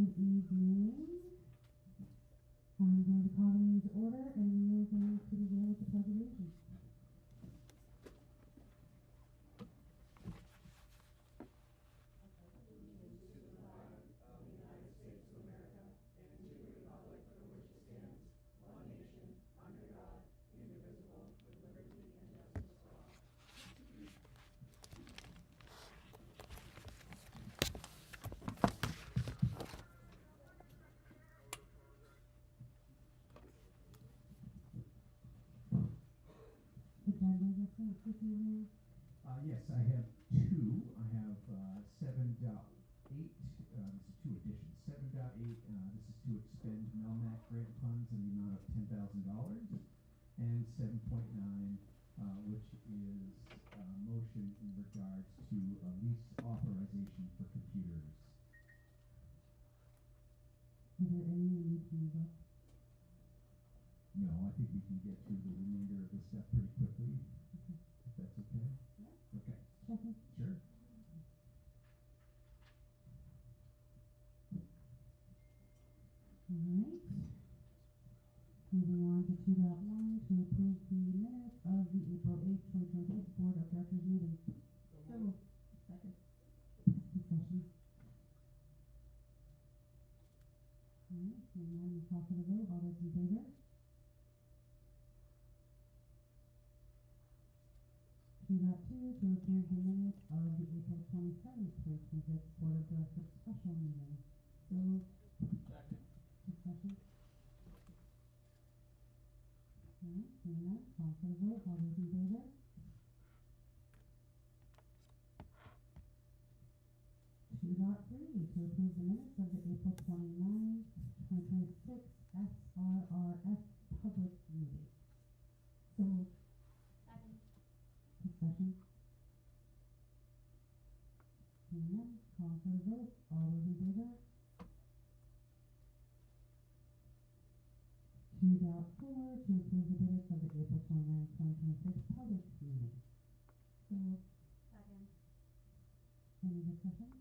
Good evening. I'm going to call the meeting to order, and we are going to begin with the presentation. Yes, I have two. I have 7.8. This is two additions. 7.8. This is to expend Melmac grant funds in the amount of $10,000, and 7.9, which is motion in regards to a lease authorization for computers. Are there any we need to move up? No, I think we can get through the remainder of this stuff pretty quickly. Okay. If that's okay. Yeah. Okay. Checking. Sure. Alright. Moving on to 2.1, to approve the minutes of the April 8th, 2026 Board of Directors meeting. So moved. Second. Discussion. Alright, seeing none, we'll call for the vote. All those in favor? 2.2, to approve the minutes of the April 27th, 2026 Board of Directors special meeting. So moved. Second. Discussion. Alright, seeing none, call for the vote. All those in favor? 2.3, to approve the minutes of the April 29th, 2026 SRRF public meeting. So moved. Second. Discussion. Seeing none, call for the vote. All those in favor? 2.4, to approve the minutes of the April 29th, 2026 public meeting. So moved. Second. Any discussion?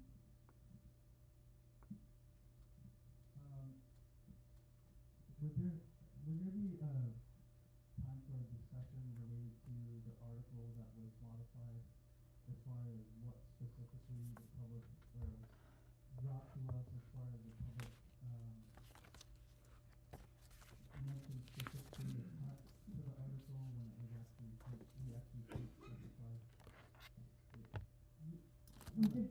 Would there be time for a discussion related to the article that was modified as far as what specifically the public or brought to us as far as the public mentioned specifically the cut to the article when it was actually we actually specified We could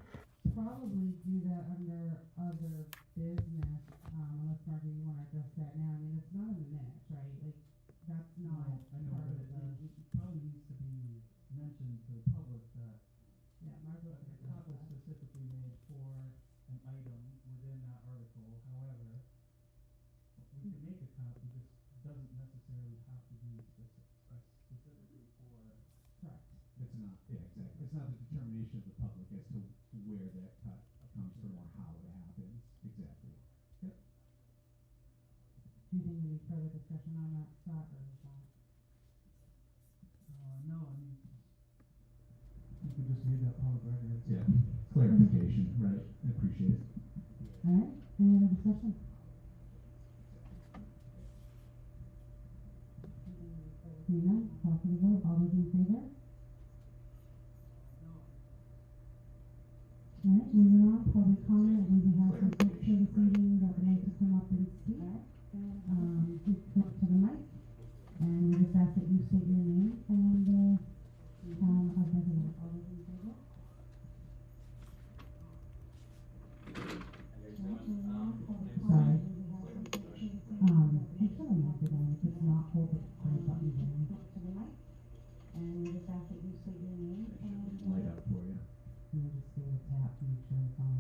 probably do that under other business, unless Margaret, you wanna address that now. I mean, it's not in the minutes, right? Like, that's not I know, part but of the, it probably needs to be mentioned to the public that yeah, Margaret a can cut address was that. specifically made for an item within that article. However, we can make a cut, it just doesn't necessarily have to be specifically for. Correct. It's not, yeah, exactly. It's not the determination of the public as to where that cut comes from or how it happens. Exactly. Yep. Do you think we need further discussion on that, Scott, or is that? No, I mean, I think we just made that public record. Yeah. Clarification, right. I appreciate it. Alright, any other discussion? Seeing none, call for the vote. All those in favor? Alright, moving on, public comment. We have some folks here this evening that would like to come up and speak. Just come up to the mic, and we just ask that you state your name and, town of residence. All those in favor? Sorry. Make sure the mic is on. If it's not, hold the button here. Come up to the mic, and we just ask that you state your name and, Light up for you. we'll just give it a tap to make sure it's on.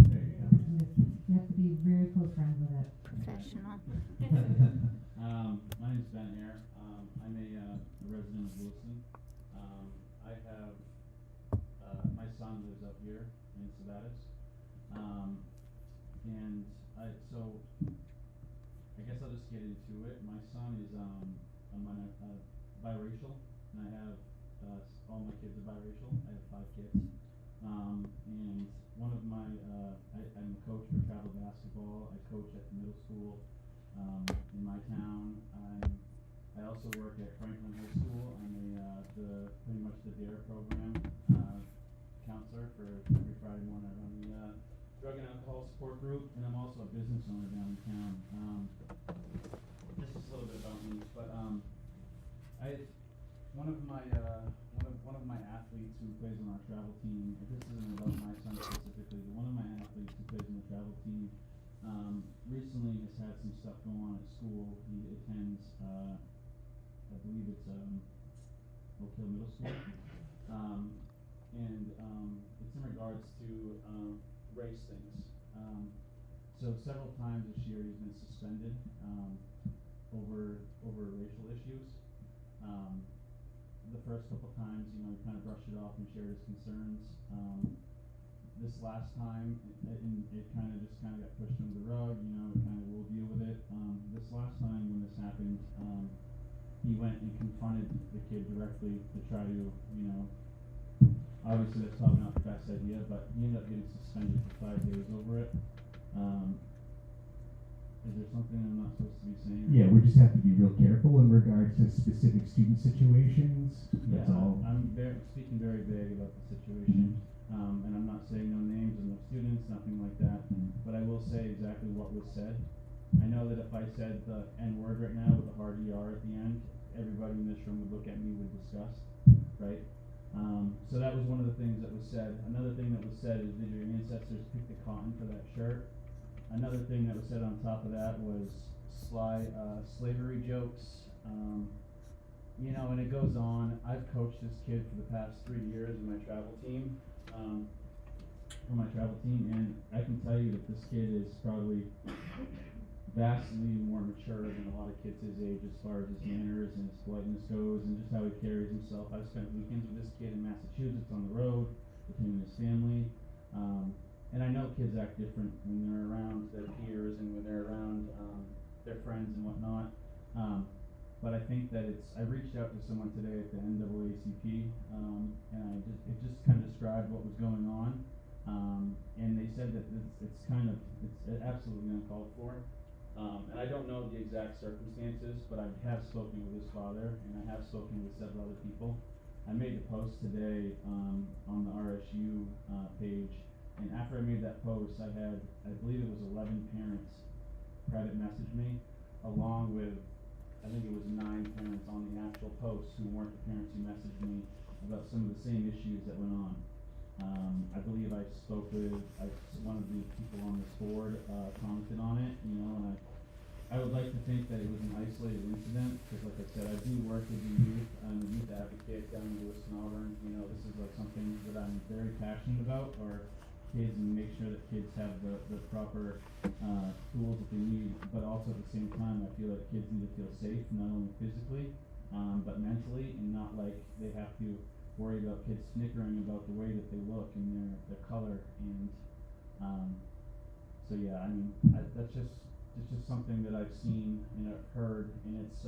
There you go. You have to be very close friends with it. Professional. My name's Ben Hare. I'm a resident of Wilson. I have, my son lives up here in Sabatis. And so I guess I'll just get into it. My son is, biracial, and I have, all my kids are biracial. I have 5 kids. And one of my, I'm a coach for travel basketball. I coach at the middle school in my town. I also work at Franklin High School. I'm pretty much the DARE program counselor for every Friday morning. I run the drug and alcohol support group, and I'm also a business owner down in town. This is a little bit about me, but one of my athletes who plays on our travel team. This isn't about my son specifically, but one of my athletes who plays on the travel team recently has had some stuff going on at school. He attends, I believe it's Oak Hill Middle School, and it's in regards to race things. So several times this year he's been suspended over racial issues. The first couple times, he kind of brushed it off and shared his concerns. This last time, it kind of got pushed under the rug. We'll deal with it. This last time when this happened, he went and confronted the kid directly to try to, obviously that's probably not the best idea, but he ended up getting suspended for 5 days over it. Is there something I'm not supposed to be saying? Yeah, we just have to be real careful in regards to specific student situations. That's all. I'm speaking very vague about the situation, and I'm not saying no names and no students, nothing like that. But I will say exactly what was said. I know that if I said the N word right now with a hard ER at the end, everybody in this room would look at me with disgust, right? So that was one of the things that was said. Another thing that was said is, did your ancestors pick the cotton for that shirt? Another thing that was said on top of that was slavery jokes, and it goes on. I've coached this kid for the past 3 years in my travel team, and I can tell you that this kid is probably vastly more mature than a lot of kids his age as far as his manners and his politeness goes, and just how he carries himself. I've spent weekends with this kid in Massachusetts on the road with him and his family. And I know kids act different when they're around their peers and when they're around their friends and whatnot. But I think that I reached out to someone today at the NAACP, and it just kind of described what was going on. And they said that it's absolutely uncalled for. And I don't know the exact circumstances, but I have spoken with his father, and I have spoken with several other people. I made the post today on the RSU page. And after I made that post, I believe it was 11 parents private message me, along with, I think it was 9 parents on the actual post who weren't the parents who messaged me about some of the same issues that went on. I believe I spoke with one of the people on this board, commented on it, and I would like to think that it was an isolated incident, because like I said, I do work with the youth. I'm a youth advocate down in Lewis and Auburn. This is something that I'm very passionate about, or kids, and make sure that kids have the proper tools that they need, but also at the same time I feel like kids need to feel safe, not only physically but mentally, and not like they have to worry about kids snickering about the way that they look and their color. And so yeah, that's just something that I've seen and I've heard, and it's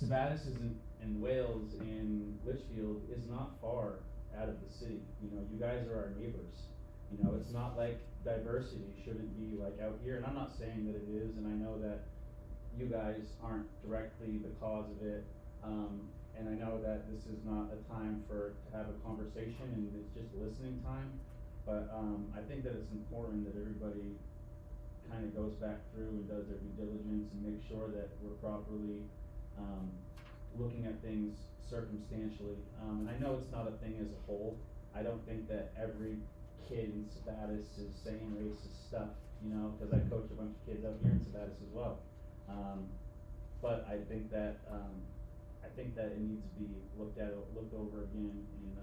Sabattis isn't, and Wales and Litchfield is not far out of the city. You guys are our neighbors. It's not like diversity shouldn't be like out here, and I'm not saying that it is, and I know that you guys aren't directly the cause of it, and I know that this is not a time to have a conversation, and it's just listening time, but I think that it's important that everybody kind of goes back through and does their due diligence and make sure that we're properly looking at things circumstantially. And I know it's not a thing as a whole. I don't think that every kid in Sabattis is saying racist stuff, because I coach a bunch of kids out here in Sabattis as well. But I think that it needs to be looked over again, and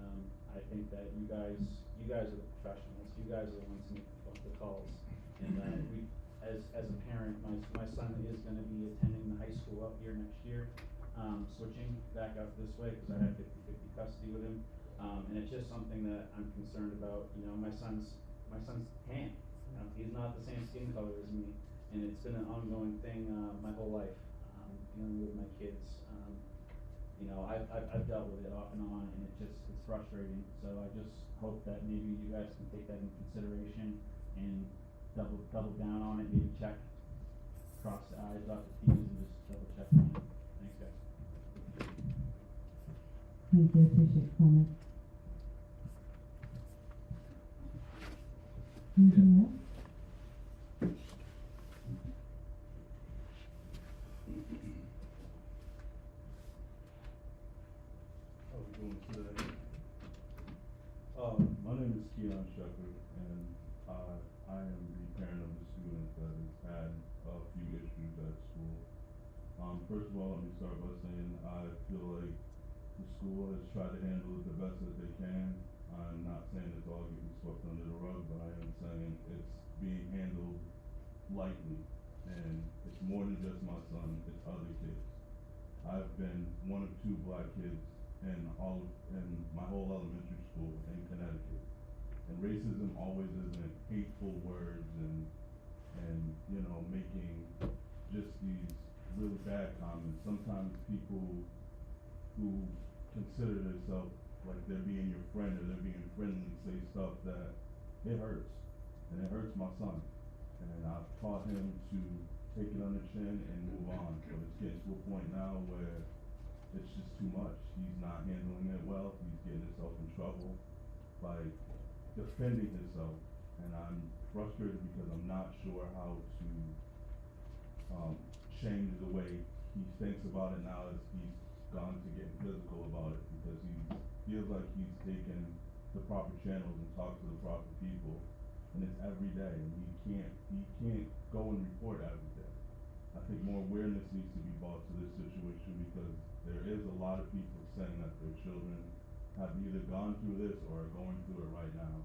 I think that you guys are the professionals. You guys are the ones who make the calls. And we, as a parent, my son is going to be attending the high school up here next year. Switching back out this way because I have 50-50 custody with him, and it's just something that I'm concerned about. My son's tan. He's not the same skin color as me, and it's been an ongoing thing my whole life, dealing with my kids. you know, I've dealt with it off and on, and it's frustrating. So I just hope that maybe you guys can take that into consideration and double down on it, maybe check, cross the i's, dot the t's, and just double check on it. Thanks, guys. Thank you, appreciate the comment. Anything else? How we doing today? My name is Keon Shepherd, and I am the parent of a student that has had a few issues at school. First of all, let me start by saying I feel like the school has tried to handle it the best that they can. I'm not saying it's all getting swept under the rug, but I am saying it's being handled lightly, and it's more than just my son, it's other kids. I've been one of two black kids in my whole elementary school in Connecticut. And racism always isn't hateful words and you know, making just these really bad comments. Sometimes people who consider themselves like they're being your friend or they're being friendly say stuff that it hurts. And it hurts my son. And I've taught him to take it on the chin and move on. But it's getting to a point now where it's just too much. He's not handling it well. He's getting himself in trouble by defending himself. And I'm frustrated because I'm not sure how to change the way he thinks about it now as he's gone to get physical about it, because he feels like he's taken the proper channels and talked to the proper people, and it's every day, and he can't go and report every day. I think more awareness needs to be brought to this situation, because there is a lot of people saying that their children have either gone through this or are going through it right now.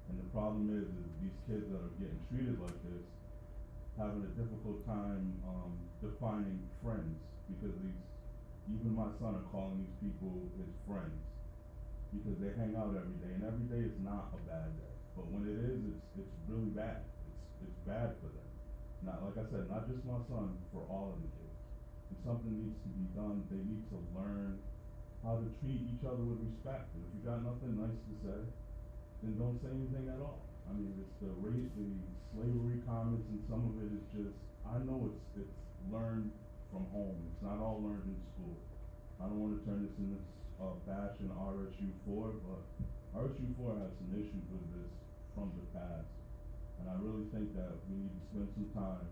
And the problem is these kids that are getting treated like this having a difficult time defining friends, because even my son are calling these people his friends because they hang out every day, and every day is not a bad day. But when it is, it's really bad. It's bad for them. Not, like I said, not just my son, for all of the kids. And something needs to be done. They need to learn how to treat each other with respect. And if you got nothing nice to say, then don't say anything at all. I mean, it's the slavery comments, and some of it is just, I know it's learned from home. It's not all learned in school. I don't want to turn this into bash in RSU4, but RSU4 has some issues with this from the past. And I really think that we need to spend some time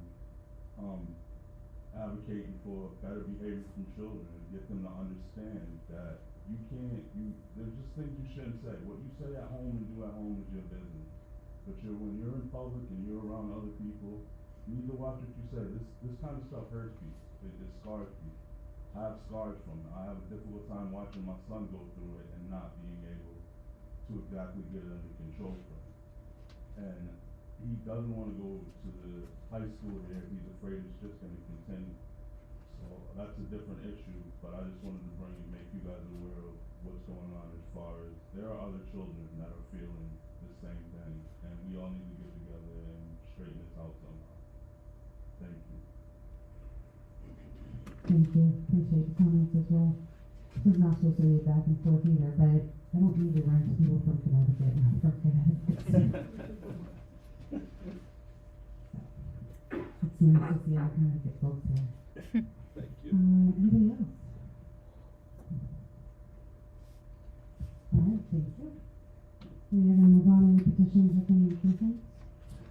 advocating for better behavior from children and get them to understand that there's just things you shouldn't say. What you say at home and do at home is your business. But when you're in public and you're around other people, you need to watch what you say. This kind of stuff hurts people. It scars people. I have scars from it. I have a difficult time watching my son go through it and not being able to exactly get it under control for him. And he doesn't want to go to the high school here. He's afraid it's just going to continue. So that's a different issue, but I just wanted to make you guys aware of what's going on, as far as there are other children that are feeling the same thing, and we all need to get together and straighten this out somehow. Thank you. Thank you, appreciate the comments as well. This is not supposed to be back and forth either, but I don't need to run to people from Connecticut, I'm from Connecticut. It's nice to see our Connecticut folks here. Thank you. Anybody else? Alright, thank you. We are gonna move on to petitions or communications.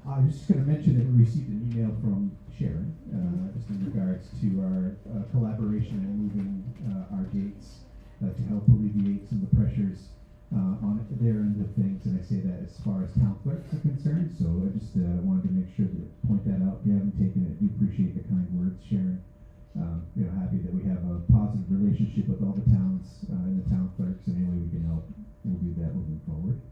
I was just going to mention that we received an email from Sharon, just in regards to our collaboration in moving our dates to help alleviate some of the pressures on their end of things, and I say that as far as town clerks are concerned. So I just wanted to make sure to point that out. If you haven't taken it, I do appreciate the kind words, Sharon. Happy that we have a positive relationship with all the towns and the town clerks, and any way we can help, we'll do that moving forward.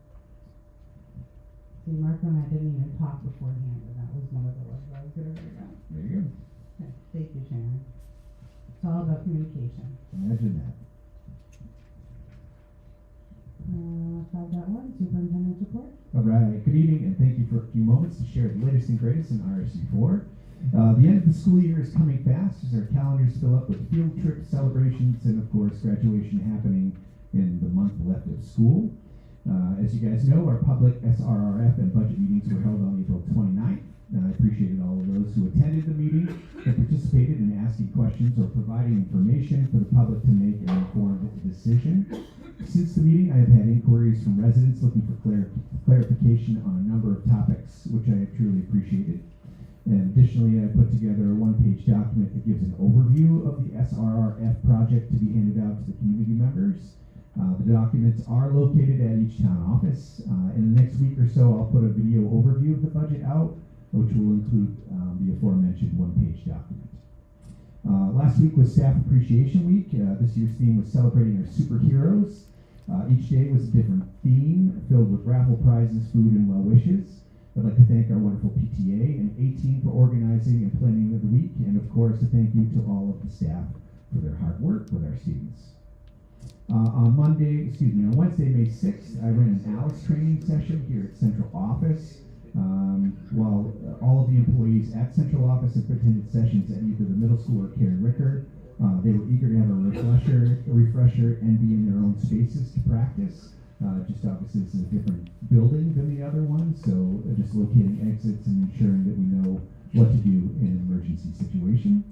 See, Marco and I didn't even talk beforehand, and that was one of the ones I was gonna bring up. There you go. Okay, thank you, Sharon. It's all about communication. Imagine that. 5.1, Superintendent's Report. All right, good evening, and thank you for a few moments to share the latest and greatest in RSU4. The end of the school year is coming fast as our calendars fill up with field trips, celebrations, and of course graduation happening in the month left of school. As you guys know, our public SRRF and budget meetings were held on April 29th. I appreciated all of those who attended the meeting and participated in asking questions or providing information for the public to make an informed decision. Since the meeting, I have had inquiries from residents looking for clarification on a number of topics, which I have truly appreciated. And additionally, I put together a one-page document that gives an overview of the SRRF project to be handed out to the community members. The documents are located at each town office. In the next week or so, I'll put a video overview of the budget out, which will include the aforementioned one-page document. Last week was Staff Appreciation Week. This year's theme was celebrating our superheroes. Each day was a different theme, filled with raffle prizes, food, and well wishes. I'd like to thank our wonderful PTA and A-Team for organizing and planning the week, and of course a thank you to all of the staff for their hard work with our students. On Wednesday, May 6th, I ran an ALICE training session here at Central Office. While all of the employees at Central Office have attended sessions at either the middle school or Karen Ricker, they were eager to have a refresher, and be in their own spaces to practice. Just obviously this is a different building than the other one, so just locating exits and ensuring that we know what to do in an emergency situation.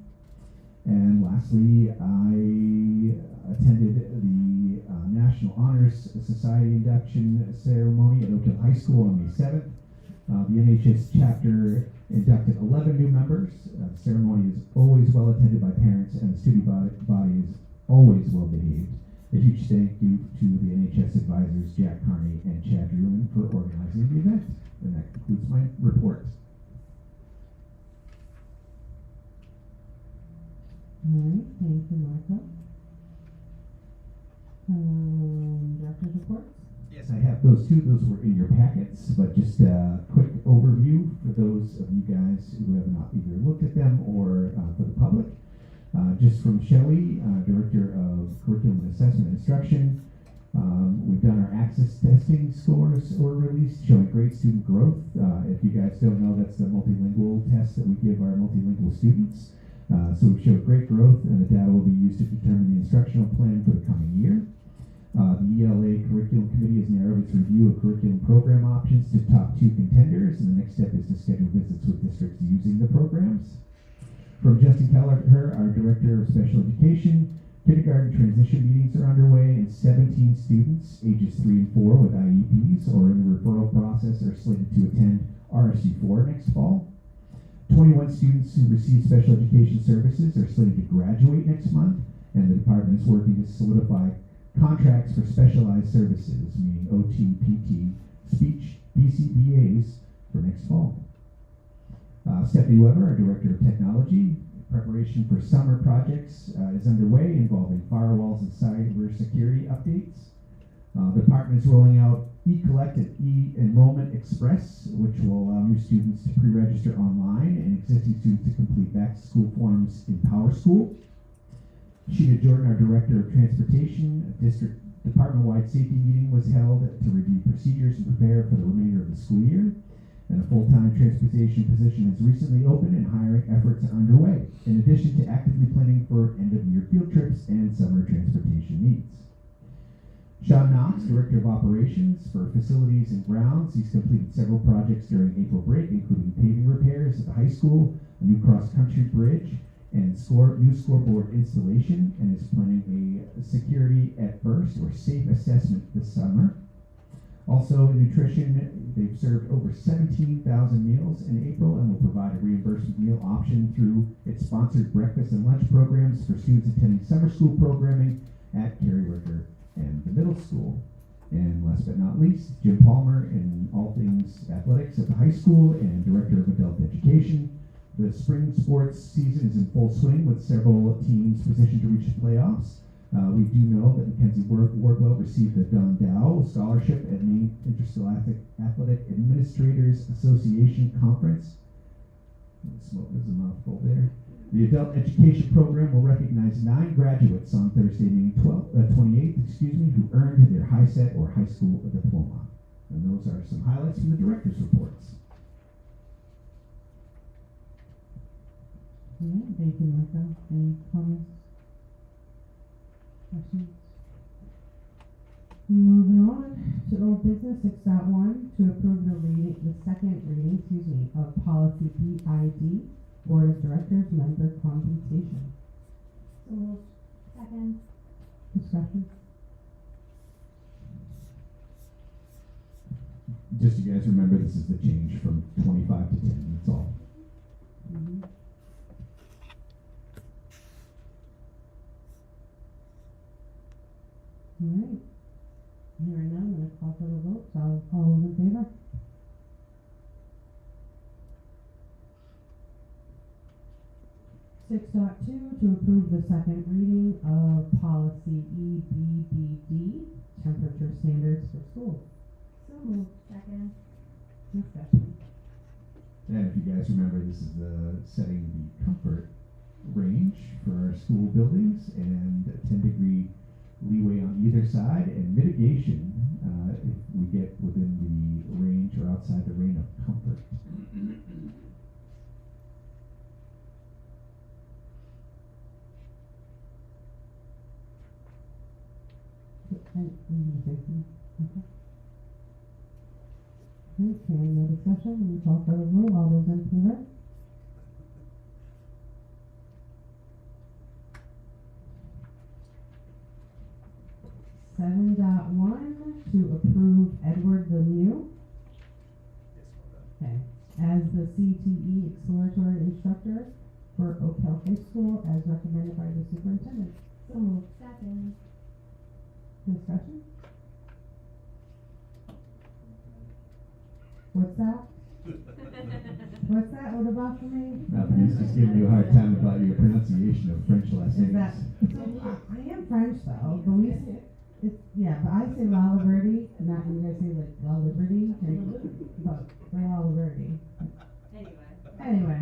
And lastly, I attended the National Honors Society induction ceremony at Oak Hill High School on May 7th. The NHS chapter inducted 11 new members. The ceremony is always well attended by parents, and the student body is always well behaved. A huge thank you to the NHS advisors Jack Carney and Chad Druin for organizing the event. And that concludes my report. All right, thank you, Martha. Director's reports? Yes, I have those two. Those were in your packets, but just a quick overview for those of you guys who have not either looked at them or for the public. Just from Shelley, Director of Curriculum and Assessment and Instruction. We've done our access testing scores were released, showing great student growth. If you guys don't know, that's the multilingual test that we give our multilingual students. So we've showed great growth, and the data will be used to determine the instructional plan for the coming year. The ELA Curriculum Committee has narrowed its review of curriculum program options to top 2 contenders, and the next step is to schedule visits with districts using the programs. From Justin Kelleher, our Director of Special Education, kindergarten transition meetings are underway, and 17 students ages 3 and 4 with IEPs or in the referral process are slated to attend RSU4 next fall. 21 students who receive special education services are slated to graduate next month, and the department is working to solidify contracts for specialized services, meaning OT, PT, speech, BCBAs for next fall. Stephanie Weber, our Director of Technology, preparation for summer projects is underway involving firewalls and cybersecurity updates. The department is rolling out eCollect and e-enrollment express, which will allow new students to pre-register online and existing students to complete back-to-school forms in PowerSchool. Sheena Jordan, our Director of Transportation, a district department-wide safety meeting was held to review procedures and prepare for the remainder of the school year. And a full-time transportation position has recently opened and hiring efforts are underway, in addition to actively planning for end-of-year field trips and summer transportation needs. Sean Knox, Director of Operations for Facilities and Grounds. He's completed several projects during April break, including paving repairs at the high school, a new cross-country bridge, and new scoreboard installation, and is planning a security at first or safe assessment this summer. Also in nutrition, they've served over 17,000 meals in April and will provide a reimbursement meal option through its sponsored breakfast and lunch programs for students attending summer school programming at Carrie Ricker and the middle school. And last but not least, Jim Palmer in all things athletics at the high school and Director of Adult Education. The spring sports season is in full swing with several teams positioned to reach the playoffs. We do know that Mackenzie Wardwell received the Don Dow Scholarship at Maine Interscholastic Athletic Administrators Association Conference. Smoke is a mouthful there. The Adult Education Program will recognize 9 graduates on Thursday, May 28th, who earned their high set or high school diploma. And those are some highlights from the director's reports. Yeah, thank you, Martha. Any comments? Questions? Moving on to old business 6.1 to approve the second reading, of policy BID, Board of Directors member compensation. So moved. Second. Discussion? Just so you guys remember, this is the change from 25 to 10, that's all. Mm-hmm. Alright. Hearing none, I'm gonna call for the vote, so all those in favor? Six dot two, to approve the second reading of policy EBBD, temperature standards for schools. So moved. Second. Discussion. And if you guys remember, this is setting the comfort range for our school buildings and a 10-degree leeway on either side, and mitigation if we get within the range or outside the range of comfort. Okay. Okay, no discussion, we call for the vote, all those in favor? Seven dot one, to approve Edward Lemieux. Okay, as the CTE exploratory instructor for Oak Hill High School as recommended by the superintendent. So moved. Second. Discussion? What's that? What's that? What about for me? Nothing, he's just giving you a hard time about your pronunciation of French last Is names. that, I am French though, but we say, but I say La Liberty, not you guys say like La Liberty, but we're La Liberty. Anyway,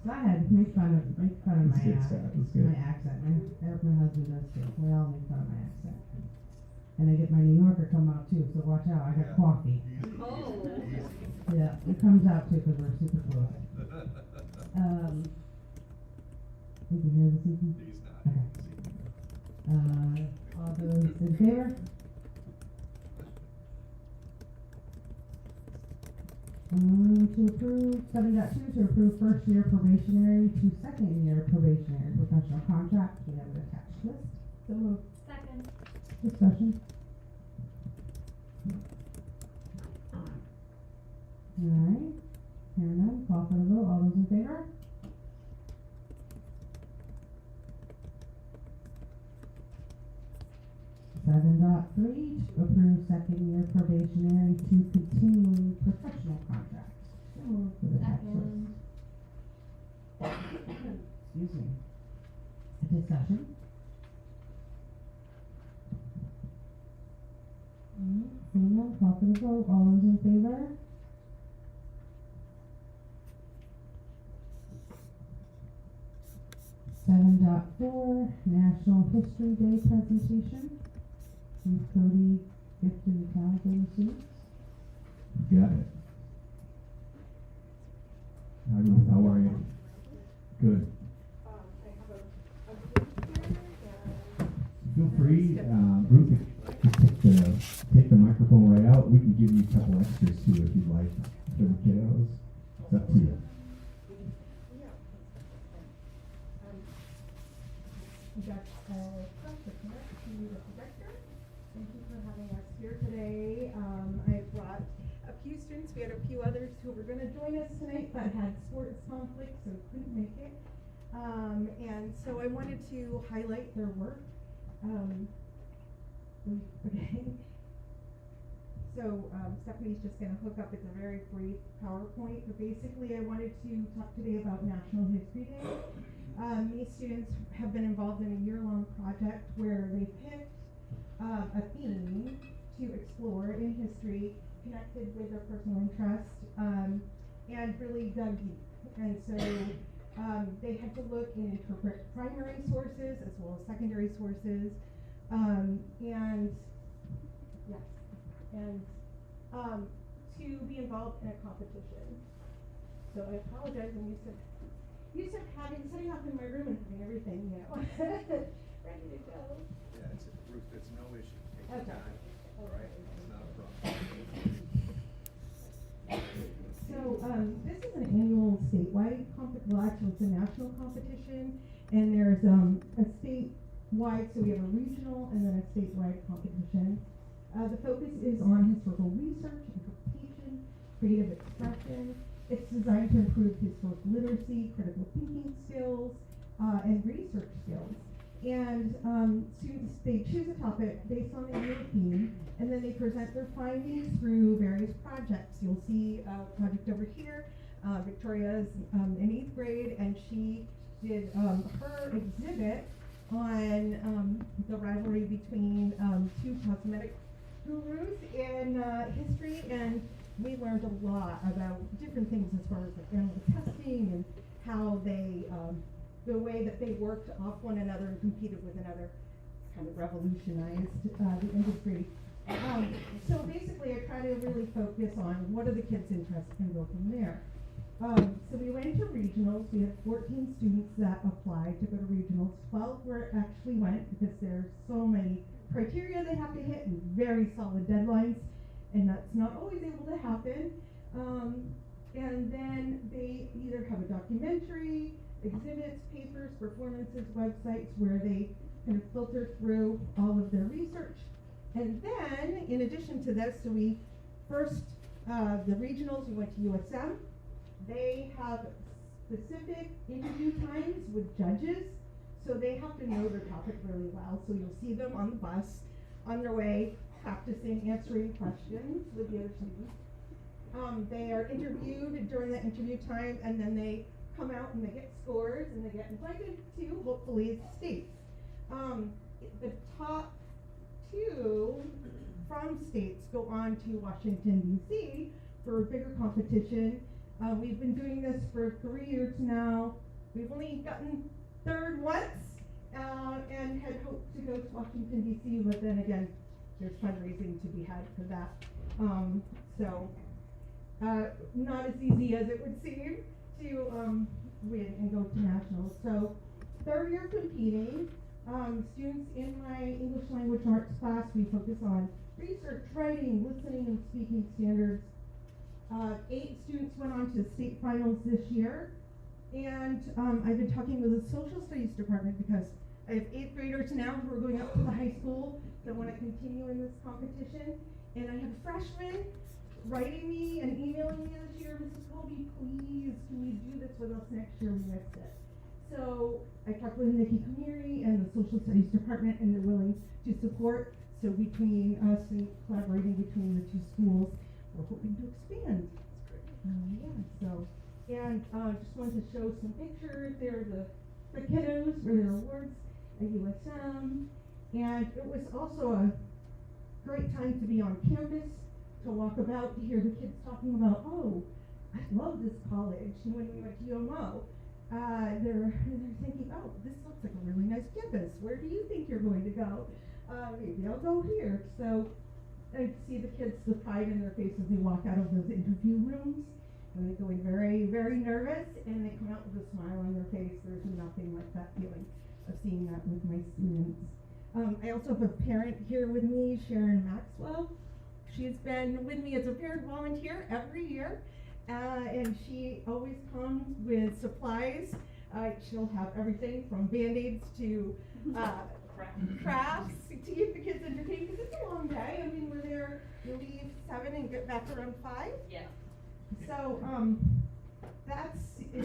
go ahead, make fun of my, That's good, Scott, that's good. my accent. My husband does too. We all make fun of my accent. And I get my New Yorker come out too, so watch out, I got coffee. Oh. Yeah, it comes out too because we're super close. Did you hear this evening? He's not. Okay. All those in favor? To approve, 7.2, to approve first year probationary to second year probationary professional contract, we have an attached list. So moved. Second. Discussion? Alright, hearing none, call for the vote, all those in favor? Seven dot three, to approve second year probationary to continuing professional contract. So moved. For the tax Second. Excuse me. Discussion? Seeing none, call for the vote, all those in favor? Seven dot four, National History Day presentation. From Cody, gift to the town for the students. Got it. Hi Ruth, how are you? Good. Feel free, Ruth, if you take the microphone right out. We can give you a couple extras too if you'd like for the kiddos. It's up to you. We got a question to the projector. Thank you for having us here today. I brought a few students. We had a few others who were going to join us tonight but had sports conflicts so couldn't make it. And so I wanted to highlight their work. Okay. So Stephanie's just going to hook up. It's a very brief PowerPoint, but basically I wanted to talk today about National History Day. These students have been involved in a year-long project where they picked a theme to explore in history, connected with their personal interest, and really dug deep. And so they had to look and interpret primary sources as well as secondary sources, and to be involved in a competition. So I apologize, I'm used to used to setting up in my room and having everything, you know, ready to go. Yeah, Ruth, it's no issue. Take your Okay. time, all right? It's not a problem. So, this is an annual statewide well, actually it's a national competition, and there's, a statewide, so we have a regional and then a statewide competition. The focus is on historical research, interpretation, creative expression. It's designed to improve historical literacy, critical thinking skills, and research skills. And students, they choose a topic based on the year theme, and then they present their findings through various projects. You'll see a project over here. Victoria's in 8th grade, and she did her exhibit on the rivalry between two cosmetic gurus in history, and we learned a lot about different things as far as like animal testing and how they the way that they worked off one another and competed with another, kind of revolutionized the industry. So basically, I try to really focus on what are the kids' interests and go from there. So we went to regionals. We had 14 students that applied to go to regionals. 12 were actually went because there's so many criteria they have to hit and very solid deadlines, and that's not always able to happen. And then they either have a documentary, exhibits, papers, performances, websites where they kind of filter through all of their research. And then, in addition to this, so we first, the regionals, we went to USM. They have specific interview times with judges, so they have to know their topic really well. So you'll see them on the bus, on their way, practicing answering questions with the other students. They are interviewed during the interview time, and then they come out and they get scores, and they get invited to, hopefully, states. The top 2 from states go on to Washington, D.C. for a bigger competition. We've been doing this for 3 years now. We've only gotten 3rd once, and had hoped to go to Washington, D.C., but then again, there's fundraising to be had for that. Not as easy as it would seem to win and go to nationals. So 3rd year competing, students in my English language arts class, we focus on research, writing, listening, and speaking standards. 8 students went on to state finals this year, and I've been talking with the social studies department because I have 8th graders now who are going up to the high school that want to continue in this competition, and I have freshmen writing me and emailing me this year, Mrs. Colby, please, can you do this with us next year? We missed it. So I talked with Nikki Kamiri and the social studies department, and they're willing to support. So between us and collaborating between the 2 schools, we're hoping to expand. Just wanted to show some pictures. There are the kiddos for their awards at USM, and it was also a great time to be on campus, to walk about, to hear the kids talking about, oh, I love this college. And when we went to UMO, they're thinking, oh, this looks like a really nice campus. Where do you think you're going to go? Maybe I'll go here. So I see the kids, the pride in their faces, they walk out of those interview rooms, and they go in very, very nervous, and they come out with a smile on their face. There's nothing like that feeling of seeing that with my students. I also have a parent here with me, Sharon Maxwell. She's been with me as a parent volunteer every year, and she always comes with supplies. She'll have everything from Band-Aids to crafts to keep the kids entertained, because it's a long day. I mean, we're there, you leave 7 and get back around 5. Yeah. So, that's it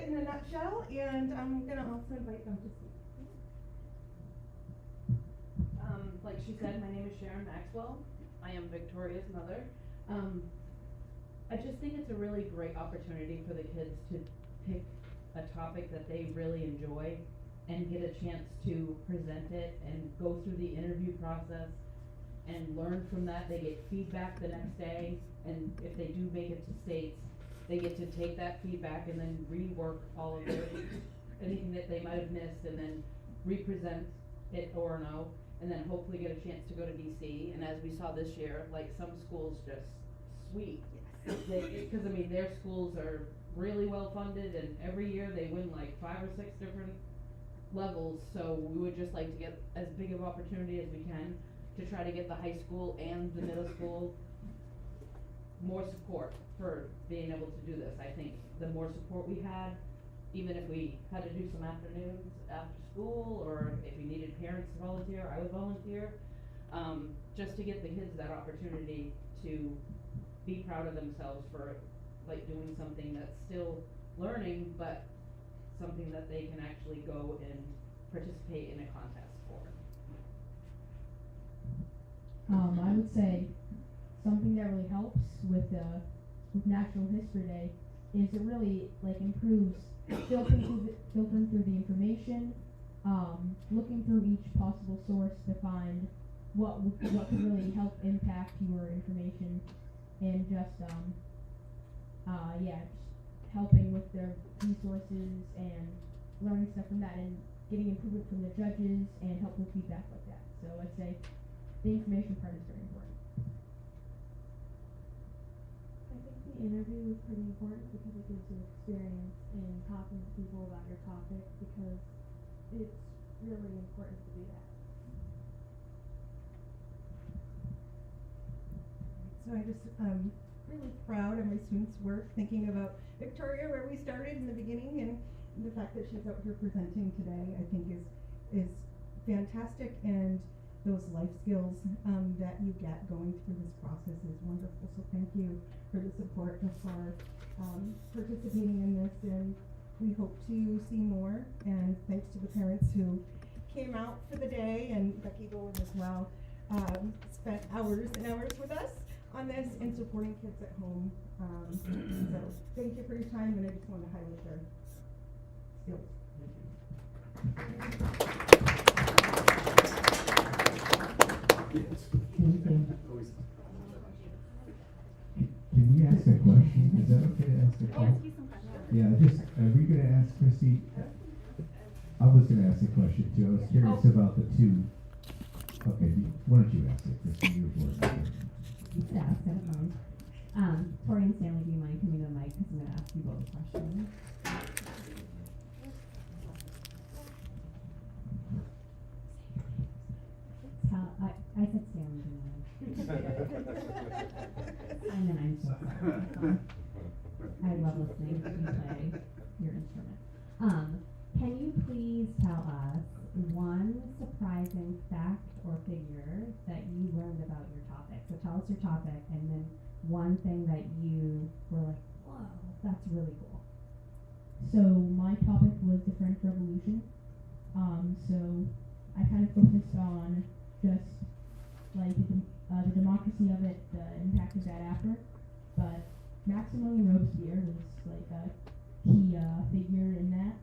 in a nutshell, and I'm gonna also invite them to speak. Like she said, my name is Sharon Maxwell. I am Victoria's mother. I just think it's a really great opportunity for the kids to pick a topic that they really enjoy and get a chance to present it and go through the interview process and learn from that. They get feedback the next day, and if they do make it to states, they get to take that feedback and then rework all of their anything that they might have missed, and then represent it or no, and then hopefully get a chance to go to DC. And as we saw this year, like some schools just sweep, because I mean their schools are really well funded, and every year they win like 5 or 6 different levels, so we would just like to get as big of opportunity as we can to try to get the high school and the middle school more support for being able to do this. I think the more support we had, even if we had to do some afternoons after school, or if we needed parents to volunteer, I would volunteer, just to get the kids that opportunity to be proud of themselves for like doing something that's still learning, but something that they can actually go and participate in a contest for. I would say something that really helps with Natural History Day is it really like improves filtering through the information, looking through each possible source to find what could really help impact your information, and just just helping with their resources and learning stuff from that, and getting improvement from the judges and helpful feedback like that. So I'd say the information part is very important. I think the interview is pretty important because it gives you experience in talking to people about your topic, because it's really important to do that. So I just really proud of my students' work, thinking about Victoria, where we started in the beginning, and the fact that she's out here presenting today, I think is fantastic, and those life skills that you get going through this process is wonderful. So thank you for the support and for participating in this, and we hope to see more. And thanks to the parents who came out for the day, and Becky Bowen as well, spent hours and hours with us on this and supporting kids at home. So thank you for your time, and I just want to highlight their skills. Can we ask a question? Is that okay to ask a question? Yeah, are we gonna ask Christy? I was gonna ask a question too. I was curious about the two. Okay, why don't you ask it, Christy? You're board member. Yeah, I don't mind. Tori and Stanley, do you mind coming to the mic, because I'm going to ask you both questions. I said Stanley, didn't I? And then I'm so sorry. I love listening to you play your instrument. Can you please tell us one surprising fact or figure that you learned about your topic? So tell us your topic, and then one thing that you were like, whoa, that's really cool. So my topic was the French Revolution. So I kind of focused on just like the democracy of it, the impact of that after. But Maximilian Robespierre was like a key figure in that,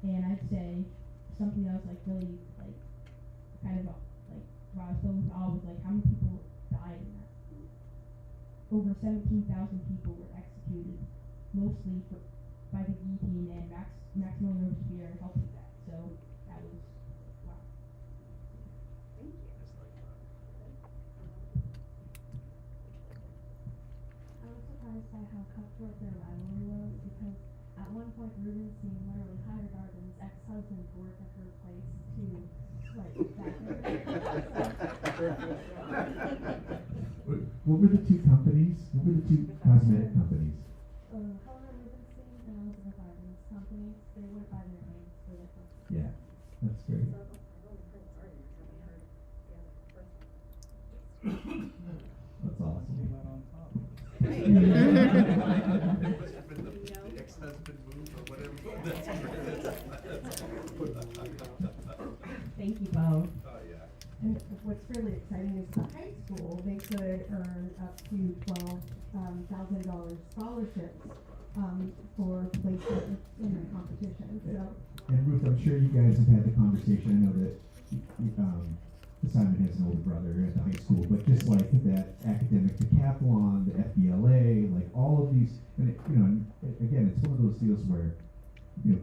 and I'd say something that was like really like kind of like wow, I was filled with awe was like how many people died in that. Over 17,000 people were executed, mostly by the guillotine, and Maximilian Robespierre helped with that. So that was wow. Thank you. I was surprised by how cutthroat their rivalry was, because at one point Rubenstein literally hired Arden's ex-husband to work at her place to like back What were the two companies? What were the two cosmetic companies? Helena Rubenstein and Elizabeth Arden's companies, they went by their names for their company. Yeah, that's great. That's awesome. Came out on top. The ex-husband moved or whatever. Thank you both. Oh, yeah. And what's really exciting is for high school, they could earn up to $12,000 scholarships for placement in the competition. So, And Ruth, I'm sure you guys have had the conversation. I know that Simon has an older brother at the high school, but just like that academic decathlon, the FBLA, like all of these, and again, it's one of those deals where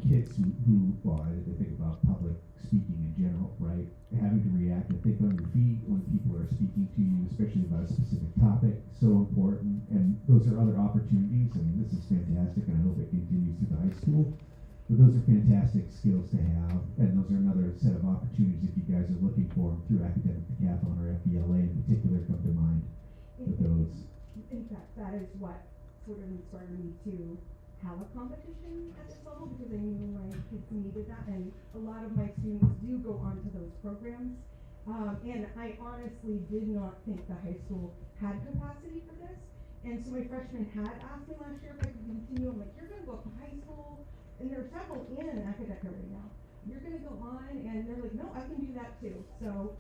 kids who well, I think about public speaking in general, right? Having to react and think on your feet when people are are speaking to you, especially about a specific topic, so important. And those are other opportunities, and this is fantastic, and I hope it continues through the high school. But those are fantastic skills to have, and those are another set of opportunities if you guys are looking for them through academic decathlon or FBLA in particular come to mind with those. In fact, that is what sort of inspired me to have a competition at this level, because I knew my kids needed that, and a lot of my students do go on to those programs. And I honestly did not think the high school had capacity for this. And so my freshmen had asked me last year if I could continue. I'm like, you're gonna go up to high school, and there are several in Academic right now. You're gonna go on, and they're like, no, I can do that too. So,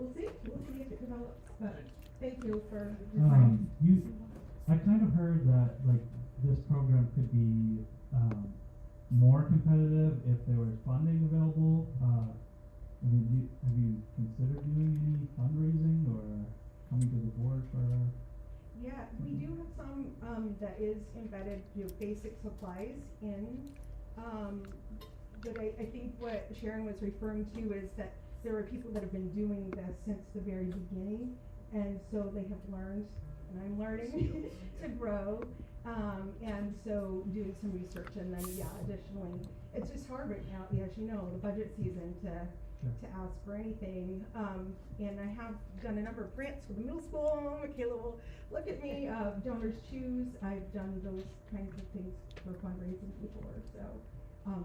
we'll see if it develops, but thank you for your time. I kind of heard that, like, this program could be, more competitive if there was funding available. I mean, have you considered doing any fundraising or coming to the board for? Yeah, we do have some, that is embedded, basic supplies in, but I think what Sharon was referring to is that there are people that have been doing this since the very beginning, and so they have learned, and I'm learning to grow, and so doing some research, and then, yeah, additionally, it's just hard right now, as you know, the budget season to ask for anything, and I have done a number of grants for the middle school. Michaela will look at me, donors choose, I've done those kinds of things for fundraising before, so,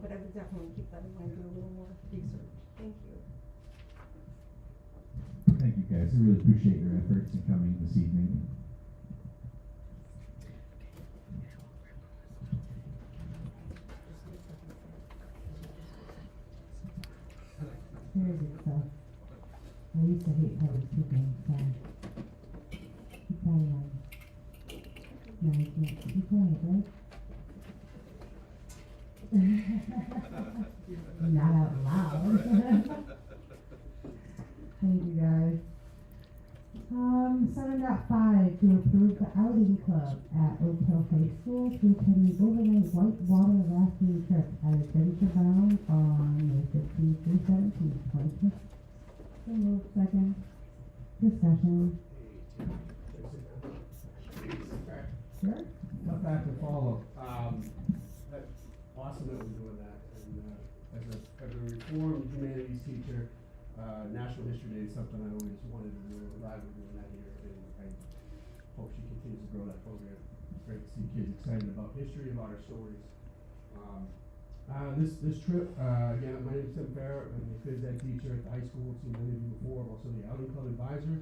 but I would definitely keep that in mind, do a little more research. Thank you. Thank you guys, I really appreciate your efforts in coming this evening. Very good stuff. I used to hate public speaking, so keep that in mind. No, you can't keep playing it, right? Not out loud. Thank you guys. 7.5 to approve the outing club at Oak Hill High School to attend the overnight whitewater rafting trip at Adventure Bound on May 15th through 17th, 2020. So moved. Second. Discussion. Sure. Tough act to follow. That's awesome that we're doing that. And as a reformed humanities teacher, National History Day is something I always wanted to do. I'm glad we're doing that here, and I hope she continues to grow that program. It's great to see kids excited about history, about our stories. This trip, again, my name is Tim Farrell. I'm the phys ed teacher at the high school. Seen many of you before. I'm also the outing club advisor.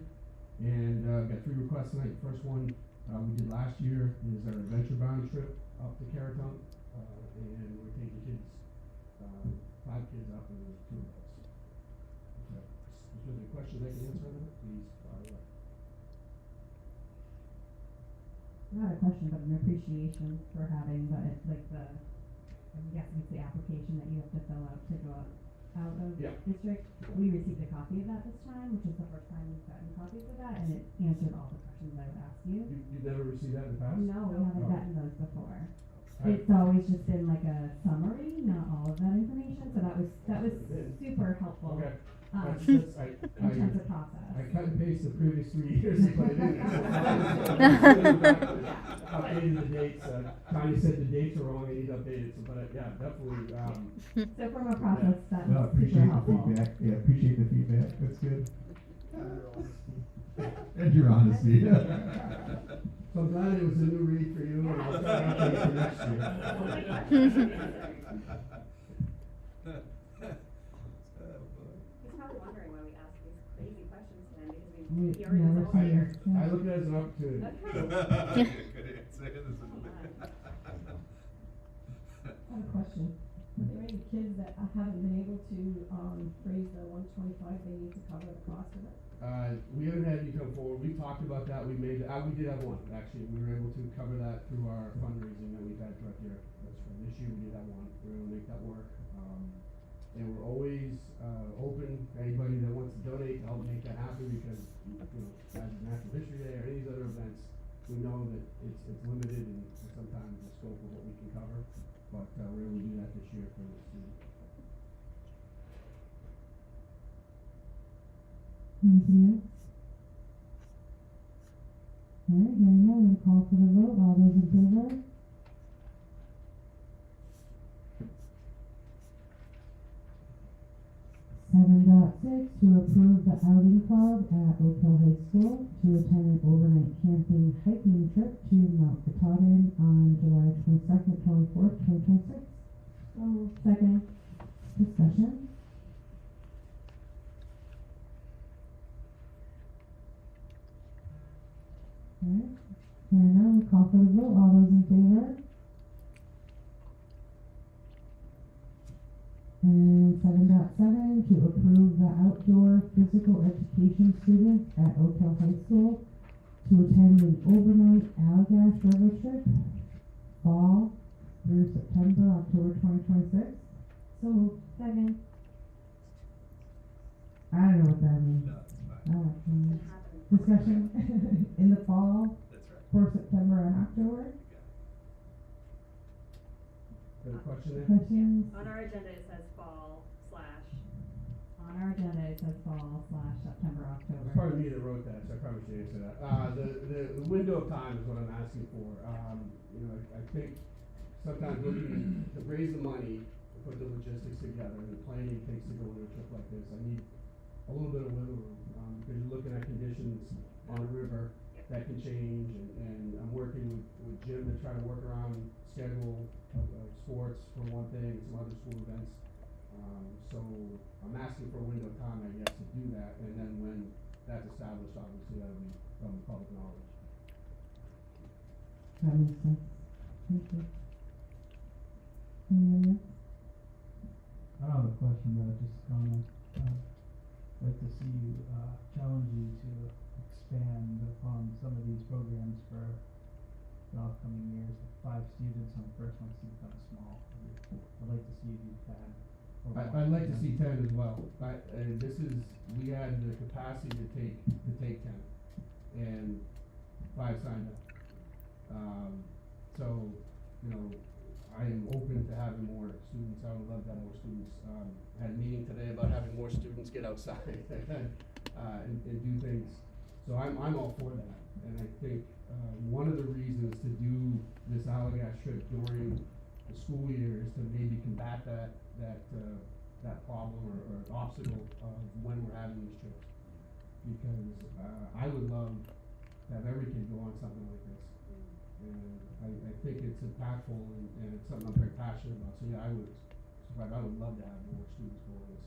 And got 3 requests tonight. The first one we did last year is our Adventure Bound trip up to Caratunk. And we're taking kids, 5 kids up and 2 of us. If there's any questions I can answer on that, please fire away. Not a question, but an appreciation for having I'm guessing it's the application that you have to fill out to go out of district. We received a copy of that this time, which is the first time we've gotten copies of that, and it answered all the questions I would ask you. You've never received that in the past? No, we haven't gotten those before. It's always just been like a summary, not all of that information, so that was super helpful. Okay. In terms of process. I cut and paste the previous 3 years and put it in there. Updated the dates. Tanya said the dates are wrong. I need to update it. So, but yeah, definitely. So from a process, that's No, appreciate super the helpful. feedback. Yeah, appreciate the feedback. That's good. And your honesty. So I'm glad it was a new read for you, and I'll try to update for next year. Probably wondering why we ask these crazy questions to him, because We he already knows all the answers. I look at it as an opportunity. Good answer. I have a question. Are there any kids that haven't been able to raise the 125 they need to cover the cost of it? We haven't had any come forward. We talked about that. We did have one, actually. We were able to cover that through our fundraising that we've had throughout the year. That's right. This year we did have one. We were able to make that work. And we're always open to anybody that wants to donate to help make that happen, because as National History Day or any of these other events, we know that it's limited and sometimes the scope of what we can cover. But we're able to do that this year for the student. Anything else? Alright, hearing none, we call for the vote, all those in favor? To approve the outing club at Oak Hill High School to attend an overnight camping hiking trip to Mount Katahdin on July 22nd, 24th, 2026. So moved. Second. Discussion? Alright, hearing none, we call for the vote, all those in favor? And 7.7, to approve the outdoor physical education students at Oak Hill High School to attend an overnight Allagash River trip, fall through September, October 2026. So moved. Second. I don't know what that means. No, it's fine. Mm. It happened. Discussion in the fall That's right. for September and October. Got a question there? Questions? On our agenda, it says fall slash. On our agenda, it says fall / September, October. It's probably me that wrote that, so I probably should answer that. The window of time is what I'm asking for. You know, I think sometimes looking to raise the money, to put the logistics together, and the planning it takes to go on a trip like this, I need a little bit of wiggle room, because you're looking at conditions on the river that can change, and I'm working with Jim to try to work around schedule of sports for one thing, some other school events. So I'm asking for a window of time, I guess, to do that, and then when that's established, obviously, that'll be from the public knowledge. That makes sense. Thank you. Anybody else? I don't have a question, but just a comment. Like to see you, challenge you to expand upon some of these programs for the upcoming years. With 5 students on the first one seems kind of small. I'd like to see you do 10. I'd like to see 10 as well. We had the capacity to take 10, and 5 signed up. So, you know, I am open to having more students. I would love to have more students. Had a meeting today about having more students get outside and do things. So I'm all for that. And I think one of the reasons to do this Allagash trip during the school year is to maybe combat that problem or obstacle of when we're having these trips. Because I would love to have every kid go on something like this. And I think it's impactful and it's something I'm very passionate about. So yeah, I would love to have more students go on this.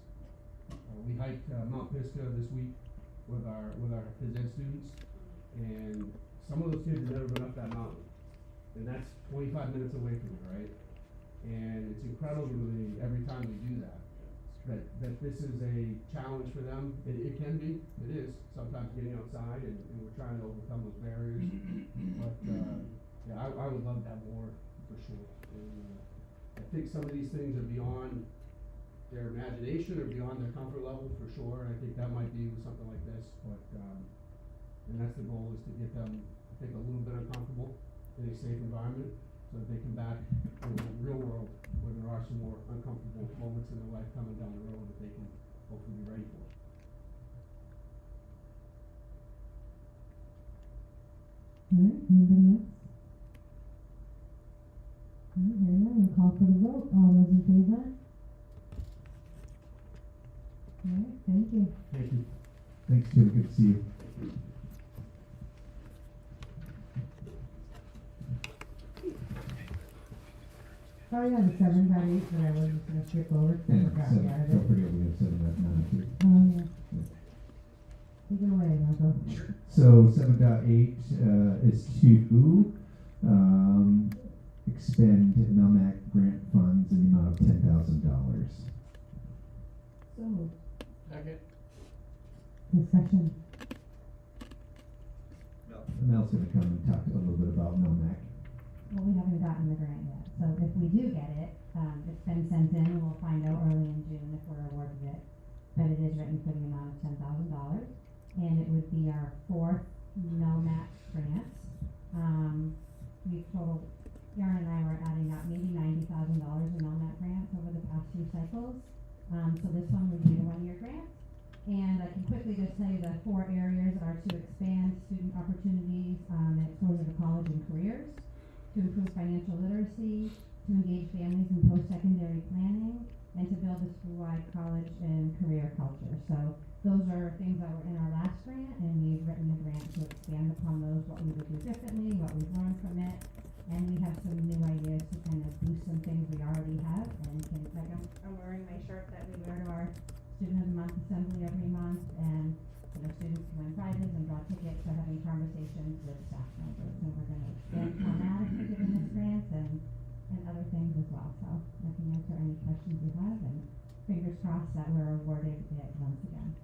We hiked Mount Pisgah this week with our phys ed students, and some of those kids have never been up that mountain, and that's 25 minutes away from me, right? And it's incredible to me every time we do that this is a challenge for them. It can be, it is sometimes getting outside, and we're trying to overcome those barriers. But yeah, I would love to have more for sure. And, I think some of these things are beyond their imagination or beyond their comfort level for sure. And I think that might be with something like this. But and that's the goal, is to get them, I think, a little bit uncomfortable in a safe environment, so that they come back to the real world where there are some more uncomfortable moments in their life coming down the road that they can hopefully be ready for. Alright, anybody else? Alright, hearing none, we'll call for the vote. All those in favor? Alright, thank you. Thank you. Thanks, Jim, good to see you. Oh yeah, the 7.8 that I was just gonna skip over, 'cause I forgot we added Don't it. forget we have 7.9 too. Oh yeah. Take it away, Marco. So 7.8 is to expend Melmac grant funds in the amount of $10,000. So moved. Okay. Discussion. Mel's gonna come and talk a little bit about Melmac. Well, we haven't gotten the grant yet, so if we do get it, it's been sent in, we'll find out early in June if we're awarded it. But it is written for the amount of $10,000, and it would be our 4th Melmac grant. We've totaled, Aaron and I were adding up maybe $90,000 in Melmac grants over the past 2 cycles. So this one would be the 1-year grant. And I can quickly just tell you the 4 areas are to expand student opportunities and exposure to college and careers, to improve financial literacy, to engage families in post-secondary planning, and to build a school-wide college and career culture. So those are things that were in our last grant, and we've written a grant to expand upon those, what we would do differently, what we've learned from it, and we have some new ideas to kind of boost some things we already have, and can, like I'm wearing my shirt that we wear to our Student of the Month assembly every month, and students can win prizes and draw tickets for having conversations with staff members, and we're going to expand on that if we're given this grant, and other things as well. So I can answer any questions you have, and fingers crossed that we're awarded it once again.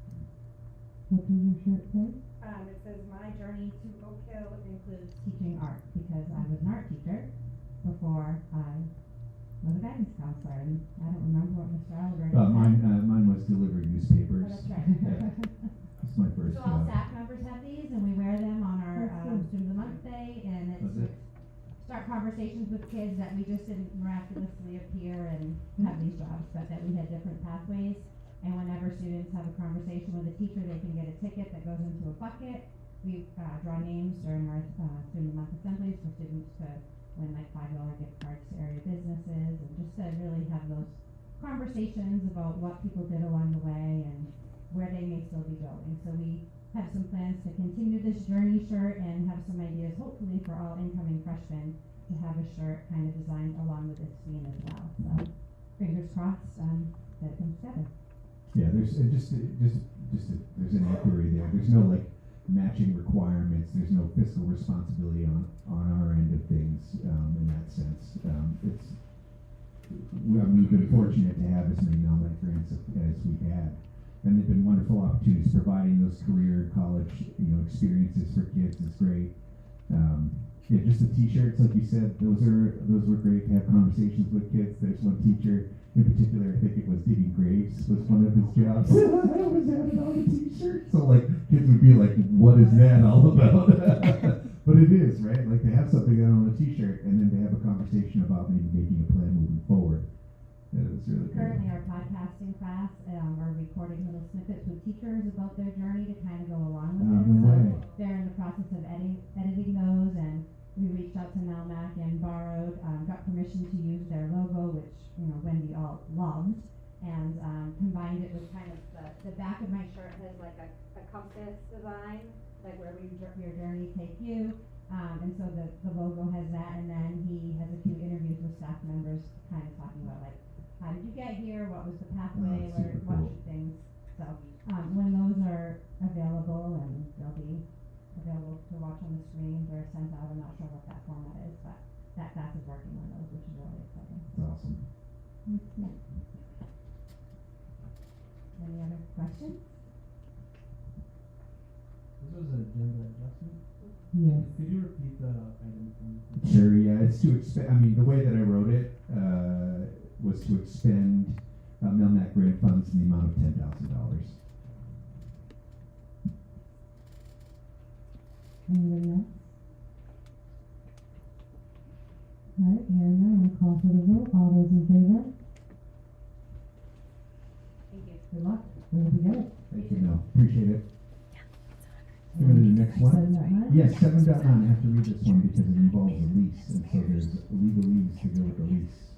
What does your shirt say? It says, "My journey to Oak Hill includes Teaching art, because I was an art teacher before I was a guidance counselor, and I don't remember what Mr. Albert said. Mine was delivering newspapers. Oh, that's right. That's my first So all job. staff members have these, and we wear them on our Student of the Month day, and it's Was to it? start conversations with kids that we just didn't miraculously appear and have these jobs, but that we had different pathways. And whenever students have a conversation with a teacher, they can get a ticket that goes into a bucket. We draw names during our Student of the Month assemblies for students to win like $5 gift cards to area businesses, and just to really have those conversations about what people did along the way and where they may still be going. So we have some plans to continue this journey shirt and have some ideas hopefully for all incoming freshmen to have a shirt kind of designed along with this theme as well. So fingers crossed that it comes together. Yeah, there's there's an inquiry there. There's no like matching requirements. There's no fiscal responsibility on our end of things in that sense. We've been fortunate to have as many Melmac grants as we've had, and they've been wonderful opportunities. Providing those career college experiences for kids is great. Yeah, just the T-shirts, like you said, those were great to have conversations with kids. There's one teacher in particular, I think it was digging graves was one of his jobs. I was having on a T-shirt, so like kids would be like, "What is that all about?" But it is, right? Like to have something on a T-shirt and then to have a conversation about maybe making a plan moving forward. That was really great. Currently, our podcasting class, we're recording little snippets with teachers about their journey to kind of go along with it. No way. So they're in the process of editing those, and we reached out to Melmac and borrowed, got permission to use their logo, which Wendy all loved, and combined it with kind of the back of my shirt has like a compass design, like where your journey take you. And so the logo has that, and then he has a few interviews with staff members kind of talking about like, how did you get here, what was the pathway, super what cool. should things. So when those are available, and they'll be available to watch on the screens or sent out, I'm not sure what that format is, but that class is working on those, which is really exciting. That's awesome. Any other questions? This was an agenda adjustment. Yes. Could you repeat the item for me, please? Sure, yeah, it's to expend, the way that I wrote it, was to expend, Melmac grant funds in the amount of $10,000. Anybody else? Alright, hearing none, we'll call for the vote. All those in favor? Thank you. Good luck. Where we go? Thank you, Mel, appreciate it. Moving to the next one. 7.9? Yes, 7.9, I have to read this one because it involves a lease, and so there's legalese to go with the lease.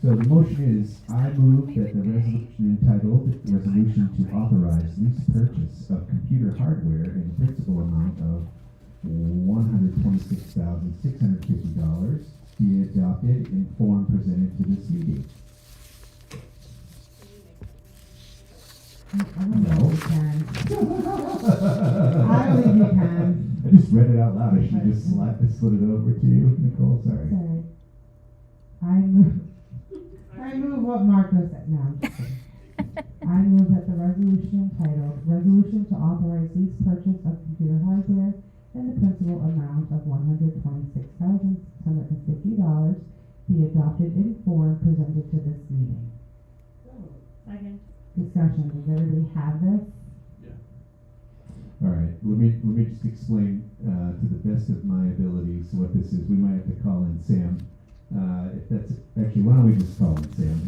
So the motion is, I move that the resolution entitled, "Resolution to Authorize Lease Purchase of Computer Hardware in the Principal Amount of $126,650 be adopted in form presented to this meeting." I don't No. know if you can. I don't think you can. I just read it out loud. I should just slid it over to you, Nicole. Sorry. Sorry. I move what Marco said. No, I'm just kidding. I move that the resolution entitled "Resolution to Authorize Lease Purchase of Computer Hardware in the Principal Amount of $126,650 be adopted in form presented to this meeting." Second. Discussion. Does everybody have this? All right, let me just explain to the best of my abilities what this is. We might have to call in Sam. If that's actually, why don't we just call in Sam?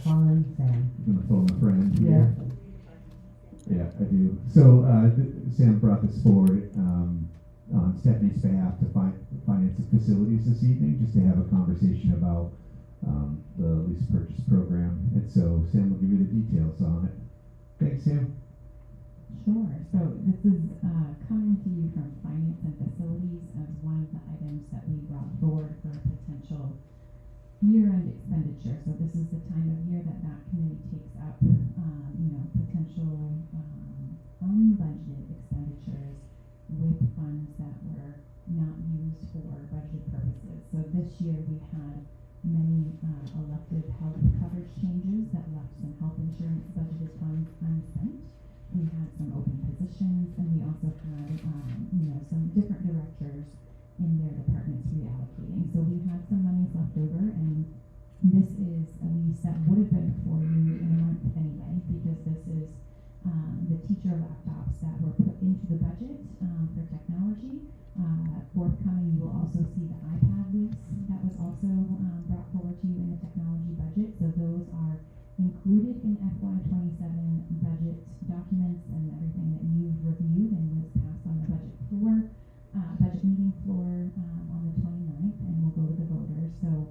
Call in Sam. I'm gonna phone a friend Yeah. here. Yeah, I do. So, Sam brought this forward, on Stephanie's behalf to finance the facilities this evening, just to have a conversation about, the lease purchase program. And so Sam will give you the details on it. Thanks, Sam. Sure. So this is coming to you from Finance and Facilities as one of the items that we brought forward for a potential year-end expenditure. So this is the time of year that committee takes up, potential unbudgeted expenditures with funds that were not used for budgeted purposes. So this year we had many elective health coverage changes that left some health insurance budgeted funds unspent. We had some open positions, and we also had, some different directors in their departments reallocating. So we had some monies left over, and this is a lease that would have been for you in a month anyway, because this is the teacher laptops that were put into the budget for technology. Forthcoming, you will also see the iPad lease that was also brought forward to you in the technology budget. So those are included in FY27 budget documents and everything that you've reviewed and was passed on the budget meeting floor on the 29th, and will go to the voters. So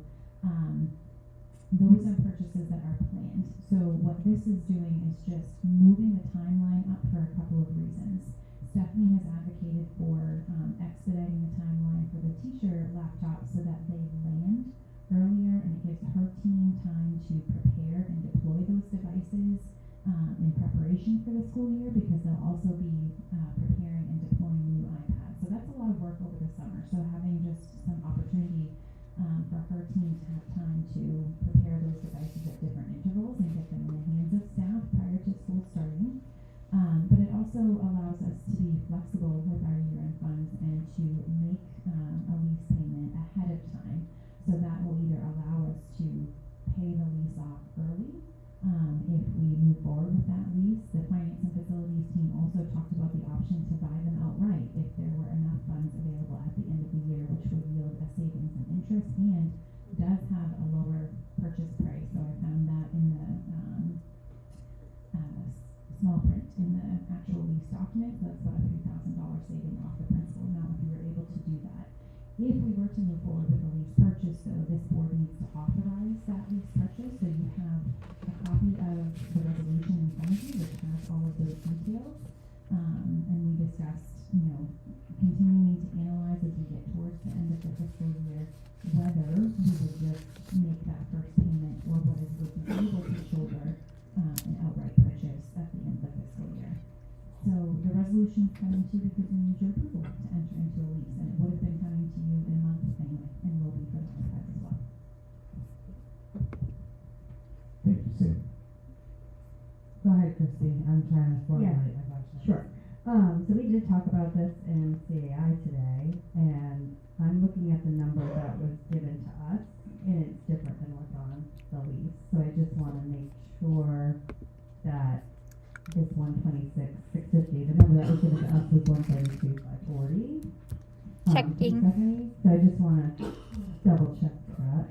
those are purchases that are planned. So what this is doing is just moving the timeline up for a couple of reasons. Stephanie has advocated for expediting the timeline for the teacher laptops so that they land earlier, and it gives her team time to prepare and deploy those devices in preparation for the school year, because they'll also be preparing and deploying the new iPads. So that's a lot of work over the summer. So having just some opportunity for her team to have time to prepare those devices at different intervals and get them in the hands of staff prior to school starting. But it also allows us to be flexible with our year-end funds and to make a lease payment ahead of time. So that will either allow us to pay the lease off early if we move forward with that lease. The Finance and Facilities team also talked about the option to buy them outright if there were enough funds available at the end of the year, which would yield a savings in interest and does have a lower purchase price. So I found that in the small print in the actual lease document. So that's about a $3,000 saving off the principal amount if we were able to do that. If we were to move forward with a lease purchase, though, this board needs to authorize that lease purchase. So you have a copy of the resolution in front of you, which has all of those details. And we discussed, continuing to analyze as we get towards the end of the fiscal year, whether we would just make that first payment or whether we would be able to shoulder an outright purchase at the end of the fiscal year. So the resolution is coming to you because we need your approval to enter into a lease, and it would have been coming to you in a month anyway, and will be for the iPad as well. Thank you, Sam. Go ahead, Christy. I'm trying to formulate my question. Sure. So we did talk about this in CAI today, and I'm looking at the number that was given to us, and it's different than what's on the lease. So I just want to make sure that this 126,650, the number that was given to us was 132,540. Checking. So I just want to double check that.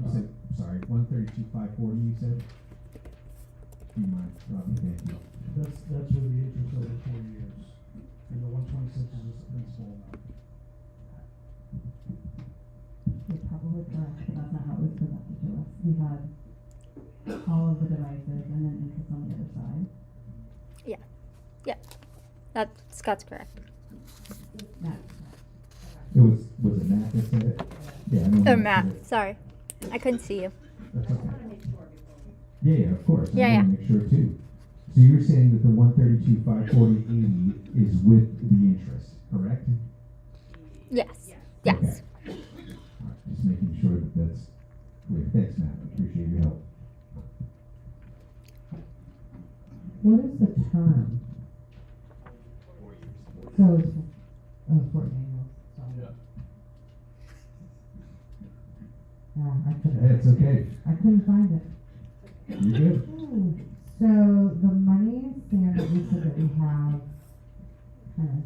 You said, sorry, 132,540, you said? Do you mind, Robbie? Thank you. That's for the interest over 4 years, and the 126 is just the principal amount. You're probably correct, but that's not how it was presented to us. We had all of the devices and then interest on the other side. Yeah, that Scott's correct. That's Was it Matt that said it? Yeah, I know. Or Matt, sorry. I couldn't see you. That's okay. Yeah, of course. I Yeah. want to make sure too. So you're saying that the 132,540.80 is with the interest, correct? Yes. Okay. Yes. All right, just making sure that that's clear. Thanks, Matt. I appreciate your help. What is the term? 4 years. So it's 4 annuals. So. Yeah. I couldn't. It's okay. I couldn't find it. You're good. So the money, Sam, that you said that we have kind of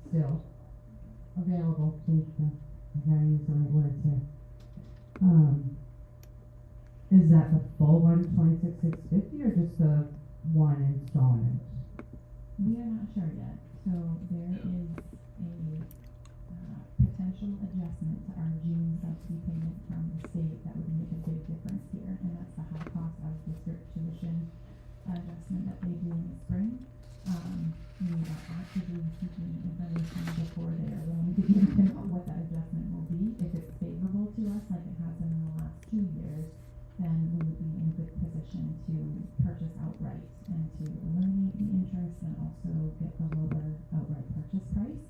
still available, please, I gotta use the right words here. Is that the full one, 26,650, or just the one installment? We are not sure yet, so there is a potential adjustment to our June subsidy payment from the state that would make a big difference here, and that's the high cost of district tuition adjustment that they do in the spring. We are actively seeking information before they are willing to give us what that adjustment will be. If it's favorable to us, like it has been in the last 2 years, then we would be in a good position to purchase outright and to eliminate the interest and also get the lower outright purchase price.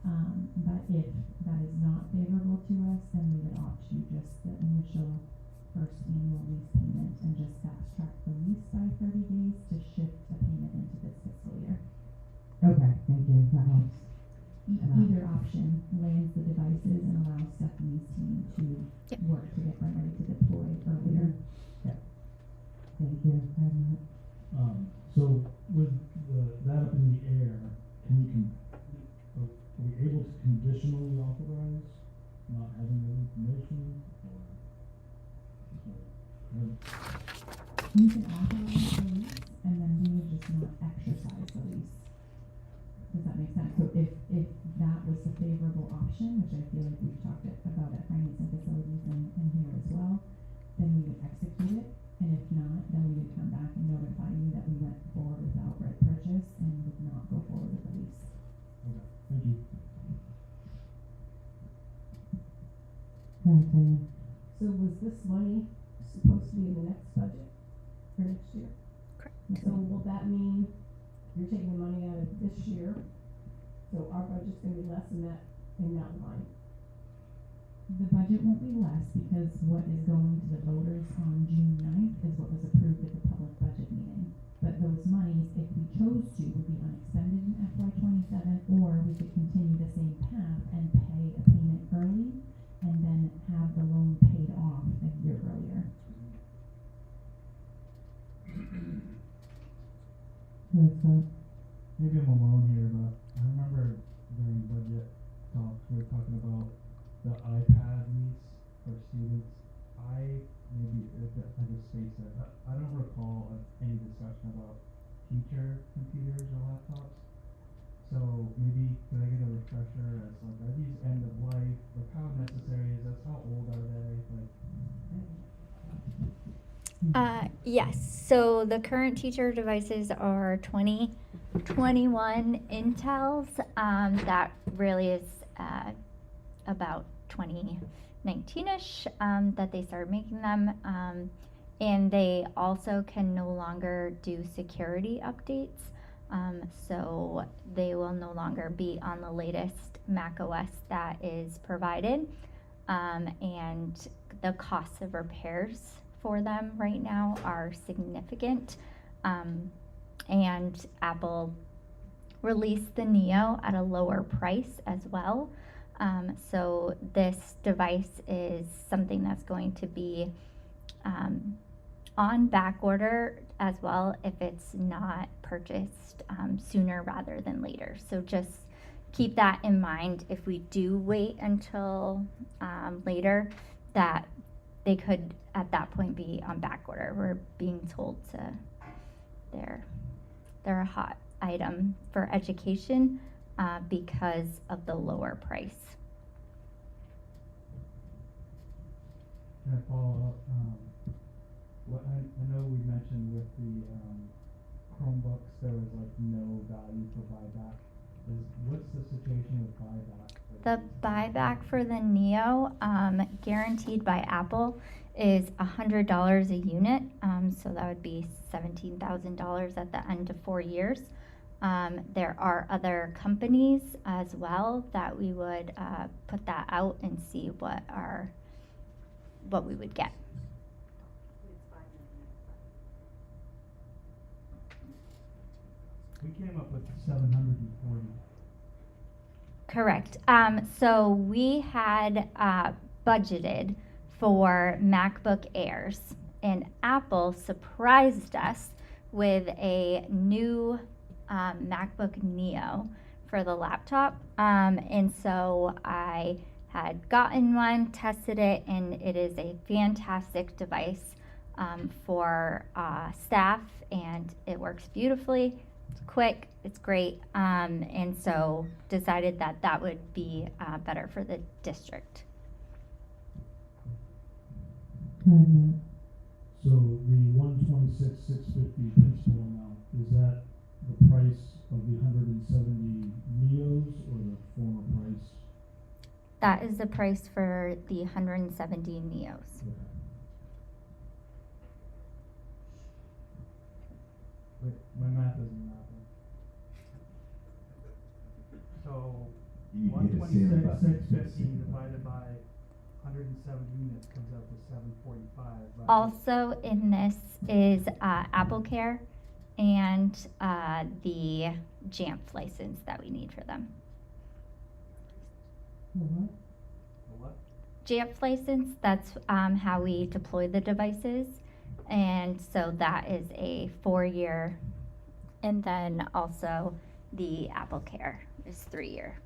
But if that is not favorable to us, then we would opt to just the initial first annual lease payment and just fast track the lease by 30 days to shift a payment into this fiscal year. Okay, thank you, that helps. Either option lands the devices and allows Stephanie's team to work to get them ready to deploy earlier. Yeah. Thank you, Gardiner. So with that up in the air, are we able to conditionally authorize not having that information, or? You can authorize the lease, and then we would just not exercise the lease. Does that make sense? So if that was the favorable option, which I feel like we've talked about at finance and facilities and here as well, then we would execute it. And if not, then we would come back and notify you that we went forward with outright purchase and would not go forward with the lease. Okay, thank you. So was this money supposed to be in the next budget for next year? Correct. So will that mean you're taking the money out of this year, so our budget's gonna be less in that line? The budget won't be less because what is going to the voters on June 9th is what was approved at the public budget meeting. But those monies, if we chose to, would be unexpended in FY27, or we could continue the same path and pay a payment early and then have the loan paid off a year earlier. Maybe I'm alone here, but I remember during budget talks, we were talking about the iPad lease for students. I just spaced it. I don't recall any discussion about teacher computers or laptops. So maybe could I get a refresher as like, are these end of life? Like how necessary is this? How old are they? Yes, so the current teacher devices are 2021 Intels. That really is about 2019-ish that they started making them. And they also can no longer do security updates. So they will no longer be on the latest Mac OS that is provided. And the costs of repairs for them right now are significant. And Apple released the Neo at a lower price as well. So this device is something that's going to be on back order as well if it's not purchased sooner rather than later. So just keep that in mind if we do wait until later, that they could at that point be on back order. We're being told they're a hot item for education because of the lower price. Can I follow up? I know we mentioned with the Chromebooks there was like no value for buyback. What's the situation with buyback? The buyback for the Neo, guaranteed by Apple, is $100 a unit. So that would be $17,000 at the end of 4 years. There are other companies as well that we would put that out and see what we would get. We came up with 740. Correct. So we had budgeted for MacBook Airs, and Apple surprised us with a new MacBook Neo for the laptop. And so I had gotten one, tested it, and it is a fantastic device. for staff, and it works beautifully. It's quick, it's great, and so decided that that would be better for the district. So the 126,650 principal amount, is that the price of the 170 neos or the former price? That is the price for the 170 neos. Okay. Wait, my math isn't mathing. So, You one hit a save twenty-six, button. 650 divided by 170 units comes out to 745. Also in this is Apple Care and the JAMP license that we need for them. The what? JAMP license, that's how we deploy the devices. And so that is a 4-year. And then also the Apple Care is 3-year.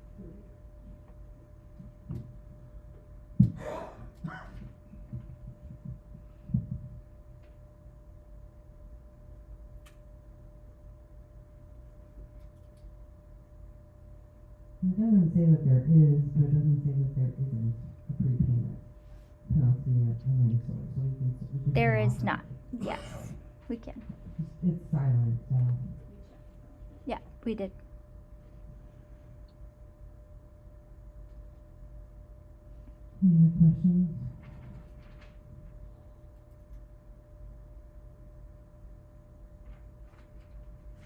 It doesn't say that there is, but it doesn't say that there isn't a prepayment penalty at any sort, so we can. There go is off not. that. Yes, we can. It's silent, so. Yeah, we did. Any other questions?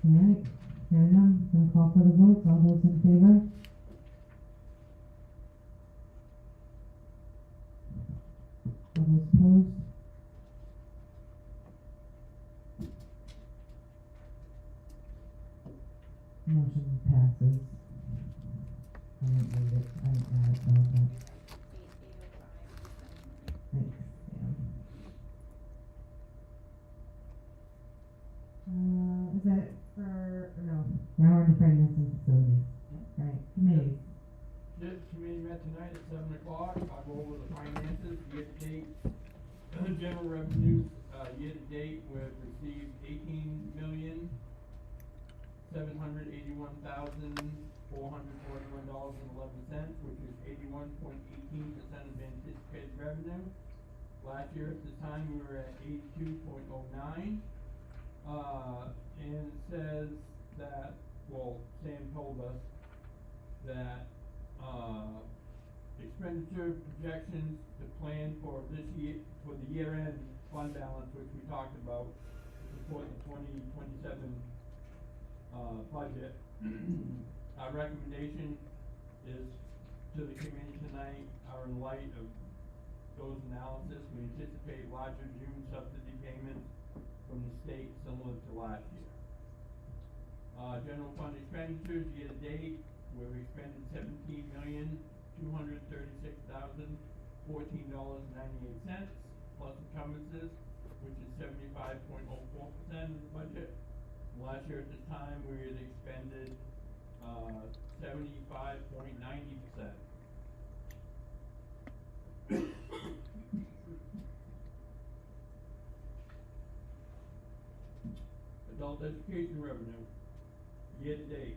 Alright, hearing none, gonna call for the vote, all those in favor? All those opposed? Motion passes. I didn't read it, I didn't add it, though, but. Thanks, Dan. Is that it for, or no? Now we're defining some facilities, right, committees. This committee met tonight at 7 o'clock. I'll go over the finances, year-to-date, general revenues, year-to-date, we've received $18,781,441.11, which is 81.18% of anticipated revenue. Last year at this time, we were at 82.09. And it says that, well, Sam told us that, expenditure projections to plan for this year, for the year-end fund balance, which we talked about, to support the 2027, budget. Our recommendation is to the committee tonight, are in light of those analysis, we anticipate larger June subsidy payments from the state similar to last year. General fund expenditures year-to-date, we've expended $17,236,014.98 plus encumbrances, which is 75.04% of the budget. Last year at this time, we had expended 75.90%. Adult education revenue, year-to-date,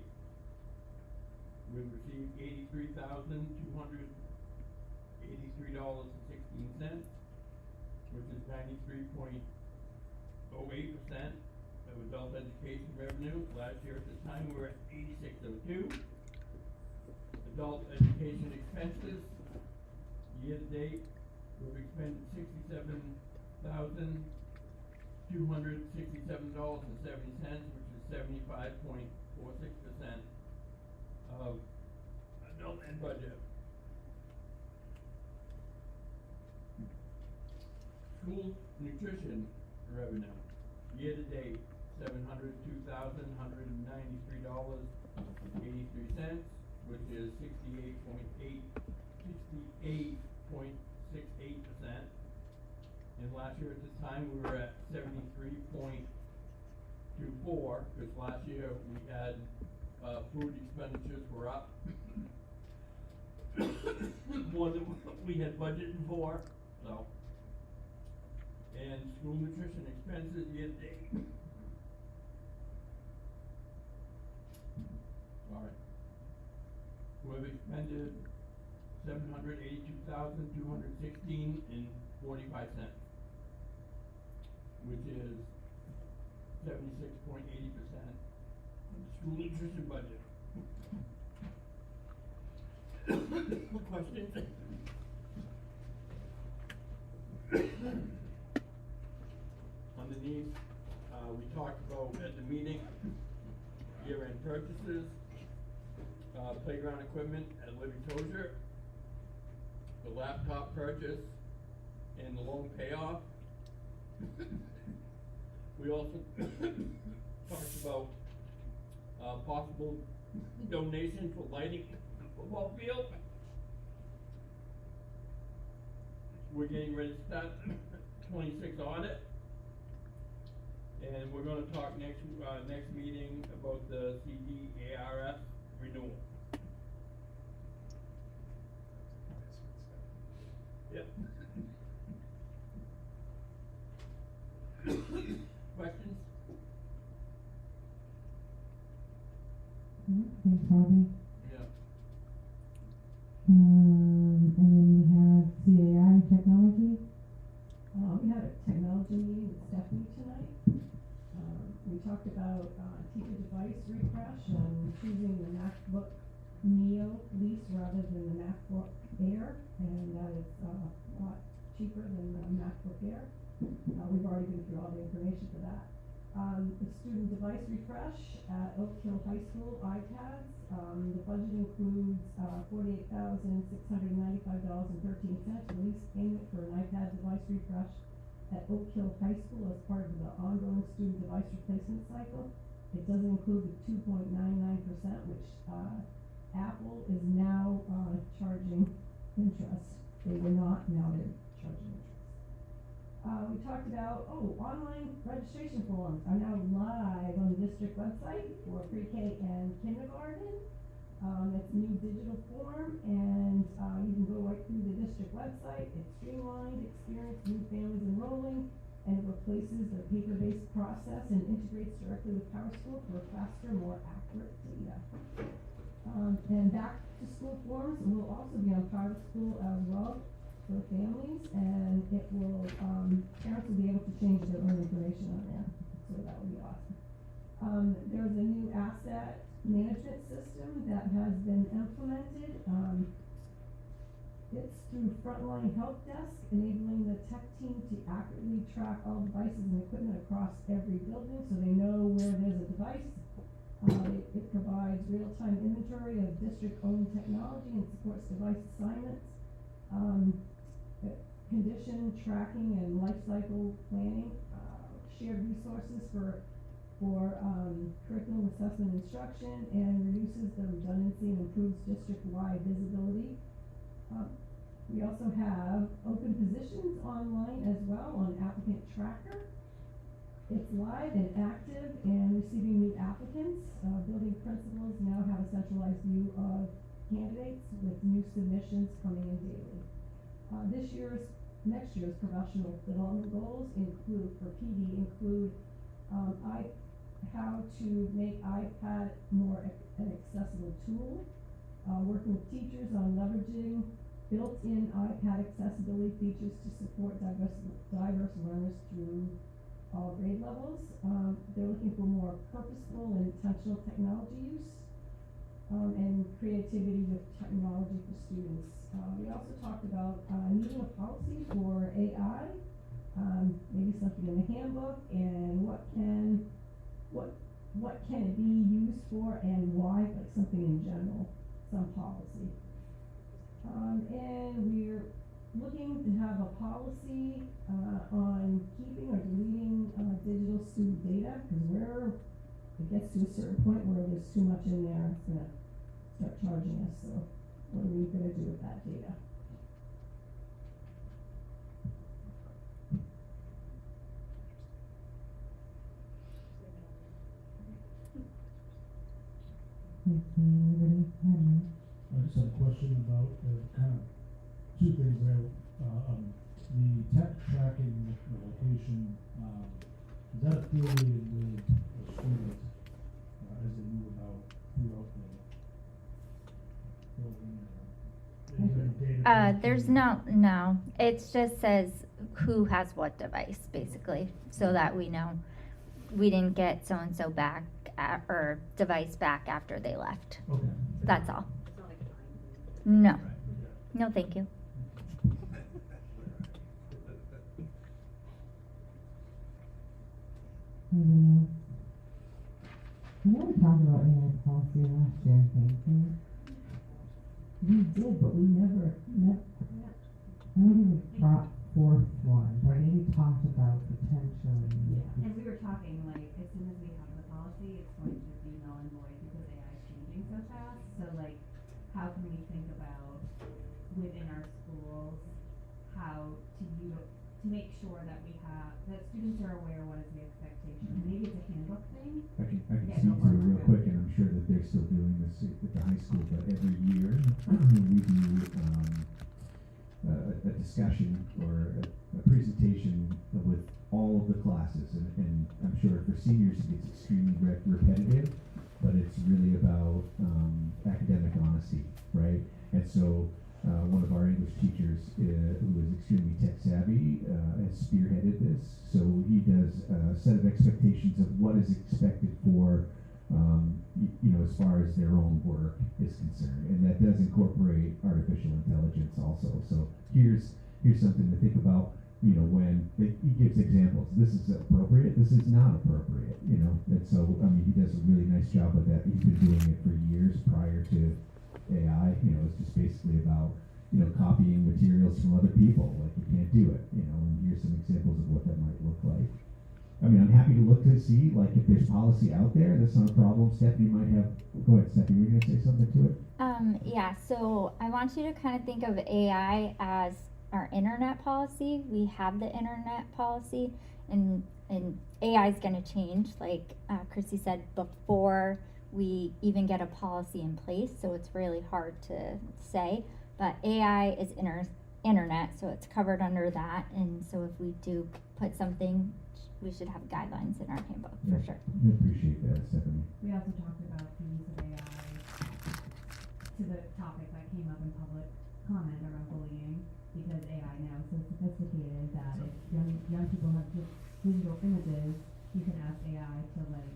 we've received $83,283.16, which is 93.08% of adult education revenue. Last year at this time, we were at 86.02. Adult education expenses, year-to-date, we've expended $67,267.70, which is 75.46% of adult ed budget. School nutrition revenue, year-to-date, $702,193.83, which is 68.68%. And last year at this time, we were at 73.24, because last year we had, food expenditures were up more than we had budgeted for, so. and school nutrition expenses year to date. Sorry. We've expended $782,216.45, which is 76.80% of the school nutrition budget. Questions? Underneath, we talked about at the meeting, year-end purchases, playground equipment at Libby Tozier, the laptop purchase, and the loan payoff. We also talked about possible donation for lighting the football field. We're getting ready to start 26 audit. And we're gonna talk next meeting about the CDARF renewal. Yep. Questions? Thanks, Harvey. Yeah. And then we have CAI technology. We had a technology meeting with Stephanie tonight. We talked about teacher device refresh and choosing the MacBook Neo lease rather than the MacBook Air, and that is a lot cheaper than the MacBook Air. We've already been through all the information for that. The student device refresh at Oak Hill High School, iPads. The budget includes $48,695.13 lease payment for an iPad device refresh at Oak Hill High School as part of the ongoing student device replacement cycle. It doesn't include the 2.99%, which Apple is now charging interest. They were not, now they're charging interest. We talked about, online registration forms are now live on the district website for pre-K and kindergarten. It's a new digital form, and you can go right through the district website. It's streamlined experience, new families enrolling, and it replaces the paper-based process and integrates directly with PowerSchool for faster, more accurate data. And back to school forms will also be on PowerSchool as well for families, and it will, parents will be able to change their own information on there, so that would be awesome. There's a new asset management system that has been implemented. It's through Frontline Help Desk, enabling the tech team to accurately track all devices and equipment across every building, so they know where there's a device. It provides real-time inventory of district-owned technology and supports device assignments, condition tracking and life cycle planning, shared resources for curriculum assessment instruction, and reduces the redundancy and improves district-wide visibility. We also have open positions online as well on Applicant Tracker. It's live and active and receiving new applicants. Building principals now have a centralized view of candidates with new submissions coming in daily. Next year's professional development goals include, for PD, how to make iPad more an accessible tool, working with teachers on leveraging built-in iPad accessibility features to support diverse learners through all grade levels. They're looking for more purposeful and intentional technology use, and creativity with technology for students. We also talked about needing a policy for AI, maybe something in the handbook, and what can it be used for and why, like something in general, some policy. And we're looking to have a policy on keeping or deleting digital student data, because it gets to a certain point where there's too much in there, it's gonna start charging us, so what are we gonna do with that data? Thanks, anybody? I just had a question about kind of two things there. The tech tracking the location, is that affiliated with the students, as they move about throughout the building? Or is there any data? There's no, it just says who has what device, basically, so that we know we didn't get so-and-so back, or device back after they left. Okay. That's all. It's not like a time. No, no, thank you. Anybody else? I know we talked about AI policy last year, I think, didn't we? We did, but we never, I don't think we brought forth one, but I think we talked about potentially. And we were talking, like, as soon as we have the policy, it's going to be null and void because AI is changing so fast. So, like, how can we think about within our schools how to make sure that we have, that students are aware what is the expectation. Maybe it's a handbook thing. I can Yeah, speak no to it problem. real quick, and I'm sure that they're still doing this at the high school, but every year, we do, a discussion or a presentation with all of the classes, and I'm sure for seniors it gets extremely repetitive, but it's really about, academic honesty, right? And so, one of our English teachers, who is extremely tech savvy, has spearheaded this. So he does a set of expectations of what is expected for, as far as their own work is concerned, and that does incorporate artificial intelligence also. So here's something to think about. When he gives examples, this is appropriate, this is not appropriate. And so he does a really nice job with that. He's been doing it for years prior to AI. It's just basically about, copying materials from other people. Like, you can't do it, and here's some examples of what that might look like. I'm happy to look to see, like, if there's policy out there, that's not a problem. Stephanie might have, go ahead, Stephanie, were you gonna say something to it? Yeah, so I want you to kind of think of AI as our internet policy. We have the internet policy, and AI is gonna change, like Chrissy said, before we even get a policy in place, so it's really hard to say. But AI is internet, so it's covered under that, and so if we do put something, we should have guidelines in our handbook, for sure. I appreciate that, Stephanie. We also talked about the use of AI to the topic that came up in public comment around bullying, because AI now is so sophisticated that if young people have just digital images, you can ask AI to, like,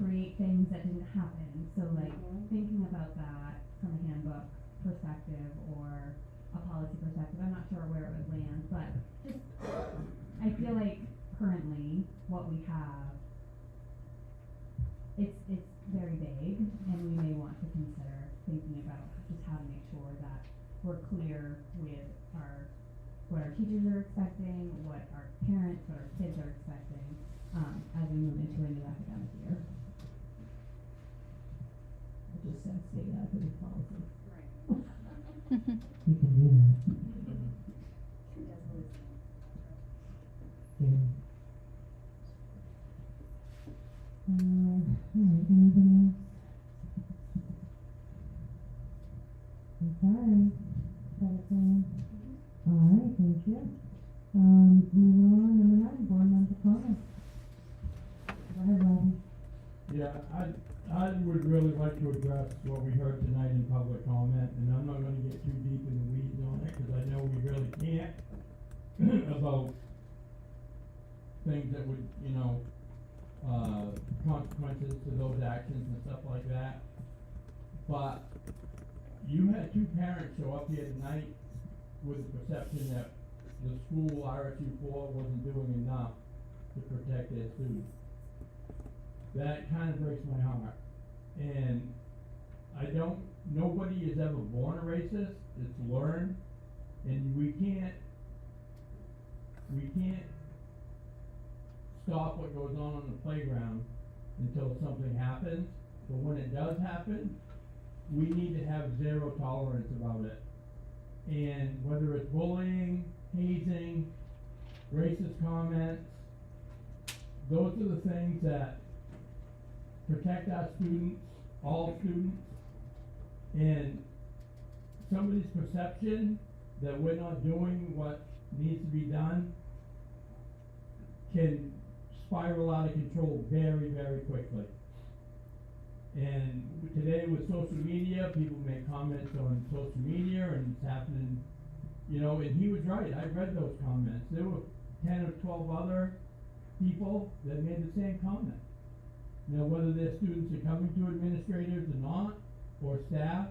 create things that didn't happen. So, like, thinking about that from a handbook perspective or a policy perspective, I'm not sure where it would land, but just, I feel like currently what we have, it's very vague, and we may want to consider thinking about just how to make sure that we're clear with what our teachers are expecting, what our parents, what our kids are expecting, as we move into a new academic year. I just gotta state that as a policy. You can do that. Yeah. Alright, anything else? Okay. Alright, thank you. Moving on, number 9, board member comments. Go ahead, Robbie. Yeah, I would really like to address what we heard tonight in public comment, and I'm not gonna get too deep in the weeds on it, cause I know we really can't, about things that would, consequences to those actions and stuff like that. But you had 2 parents show up here tonight with the perception that the school RSU4 wasn't doing enough to protect their students. That kind of breaks my heart. And nobody is ever born a racist, it's learned, and we can't stop what goes on the playground until something happens. But when it does happen, we need to have zero tolerance about it. And whether it's bullying, hazing, racist comments, those are the things that protect our students, all students, and somebody's perception that we're not doing what needs to be done can spiral out of control very, very quickly. And today with social media, people make comments on social media and it's happening, you know, and he was right, I read those comments. There were 10 or 12 other people that made the same comment. Now, whether their students are coming to administrators or not, or staff,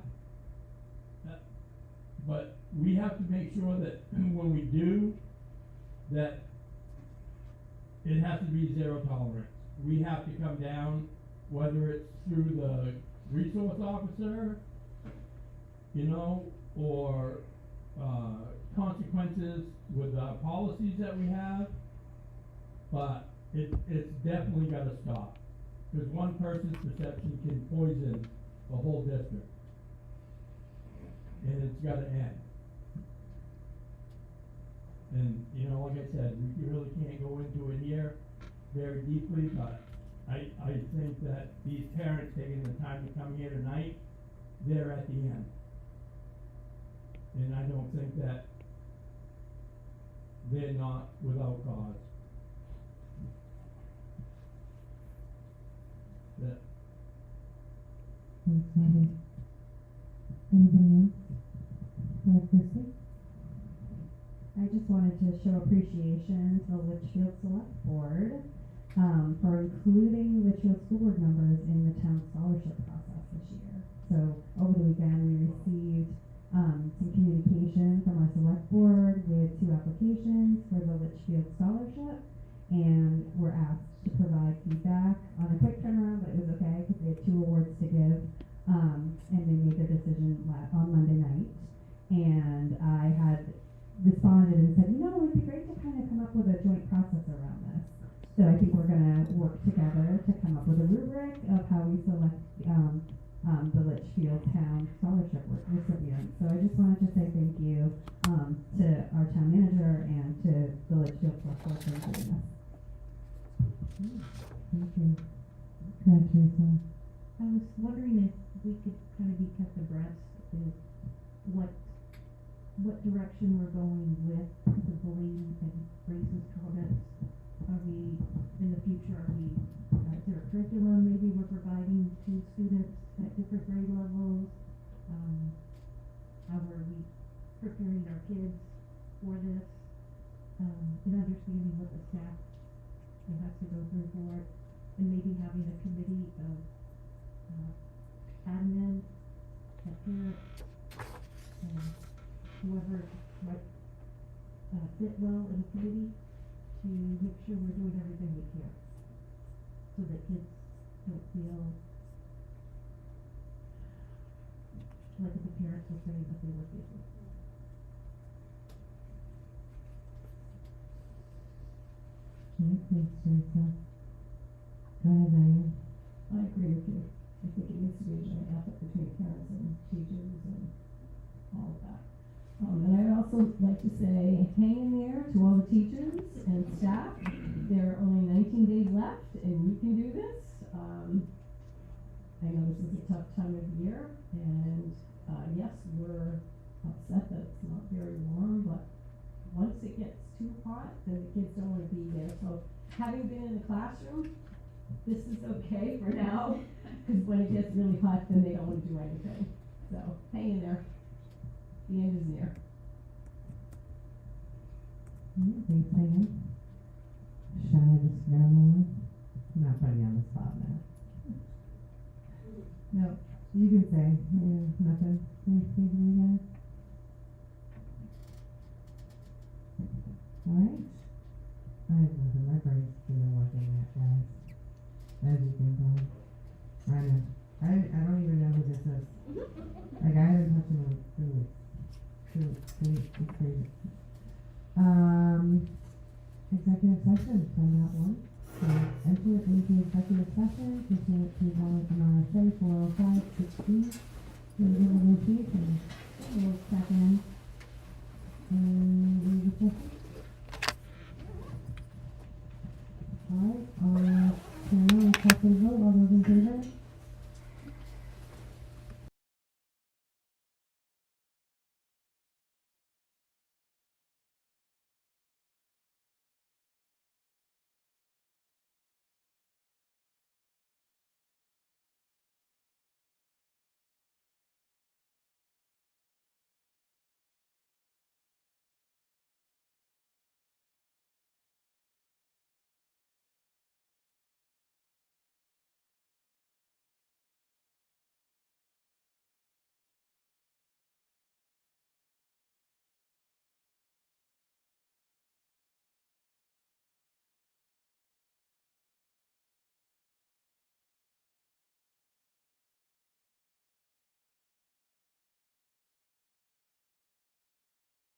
but we have to make sure that when we do, that it has to be zero tolerance. We have to come down, whether it's through the resource officer, you know, or consequences with the policies that we have, but it's definitely gotta stop. Because one person's perception can poison the whole district. And it's gotta end. And, you know, like I said, we really can't go into it here very deeply, but I think that these parents taking the time to come here tonight, they're at the end. And I don't think that they're not without cause. That Thanks, Mandy. Anybody else? Christy? I just wanted to show appreciation to the Litchfield Select Board for including Litchfield School Board members in the town scholarship process this year. So over the weekend, we received some communication from our Select Board with 2 applications for the Litchfield Scholarship, and were asked to provide feedback on a quick turnaround, but it was okay because they had 2 awards to give, and they made their decision on Monday night. And I had responded and said, you know, it would be great to kind of come up with a joint process around this. So I think we're gonna work together to come up with a rubric of how we select the Litchfield Town Scholarship recipients. So I just wanted to say thank you to our town manager and to the Litchfield Select Board for doing this. Thank you. Go ahead, Teresa. I was wondering if we could kind of be kept abreast of what direction we're going with the bullying and racist comments. Are we, in the future, is there a curriculum maybe we're providing to students at different grade levels? How are we preparing our kids for this? And understanding what the staff has to go through for it, and maybe having a committee of admin, a parent, whoever might fit well in a committee to make sure we're doing everything we can so that kids don't feel like the parents were saying that they were feeling. Okay, thanks, Teresa. Go ahead, Diane. I agree with you. I think it needs to be a joint effort between parents and teachers and all of that. And I'd also like to say, hang in there to all the teachers and staff. There are only 19 days left, and you can do this. I know this is a tough time of year, and yes, we're upset that it's not very warm, but once it gets too hot, then the kids don't want to be there. So having been in the classroom, this is okay for now, because when it gets really hot, then they don't want to do anything. So hang in there. The end is near. Thanks, Diane. Shall I just grab on? I'm not putting you on the spot now. No, you can say. Nothing. Thanks, again. Alright. I have nothing. My brain's still working that, guys. As you can tell. I know. I don't even know who this is. Like, I haven't touched him in 2 weeks. It's crazy. Executive session, find out one. Enter into executive session, pursuant to RSA 405-16, labor negotiations. We'll second. Any discussion? Alright, so now we'll call for the vote. All those in favor?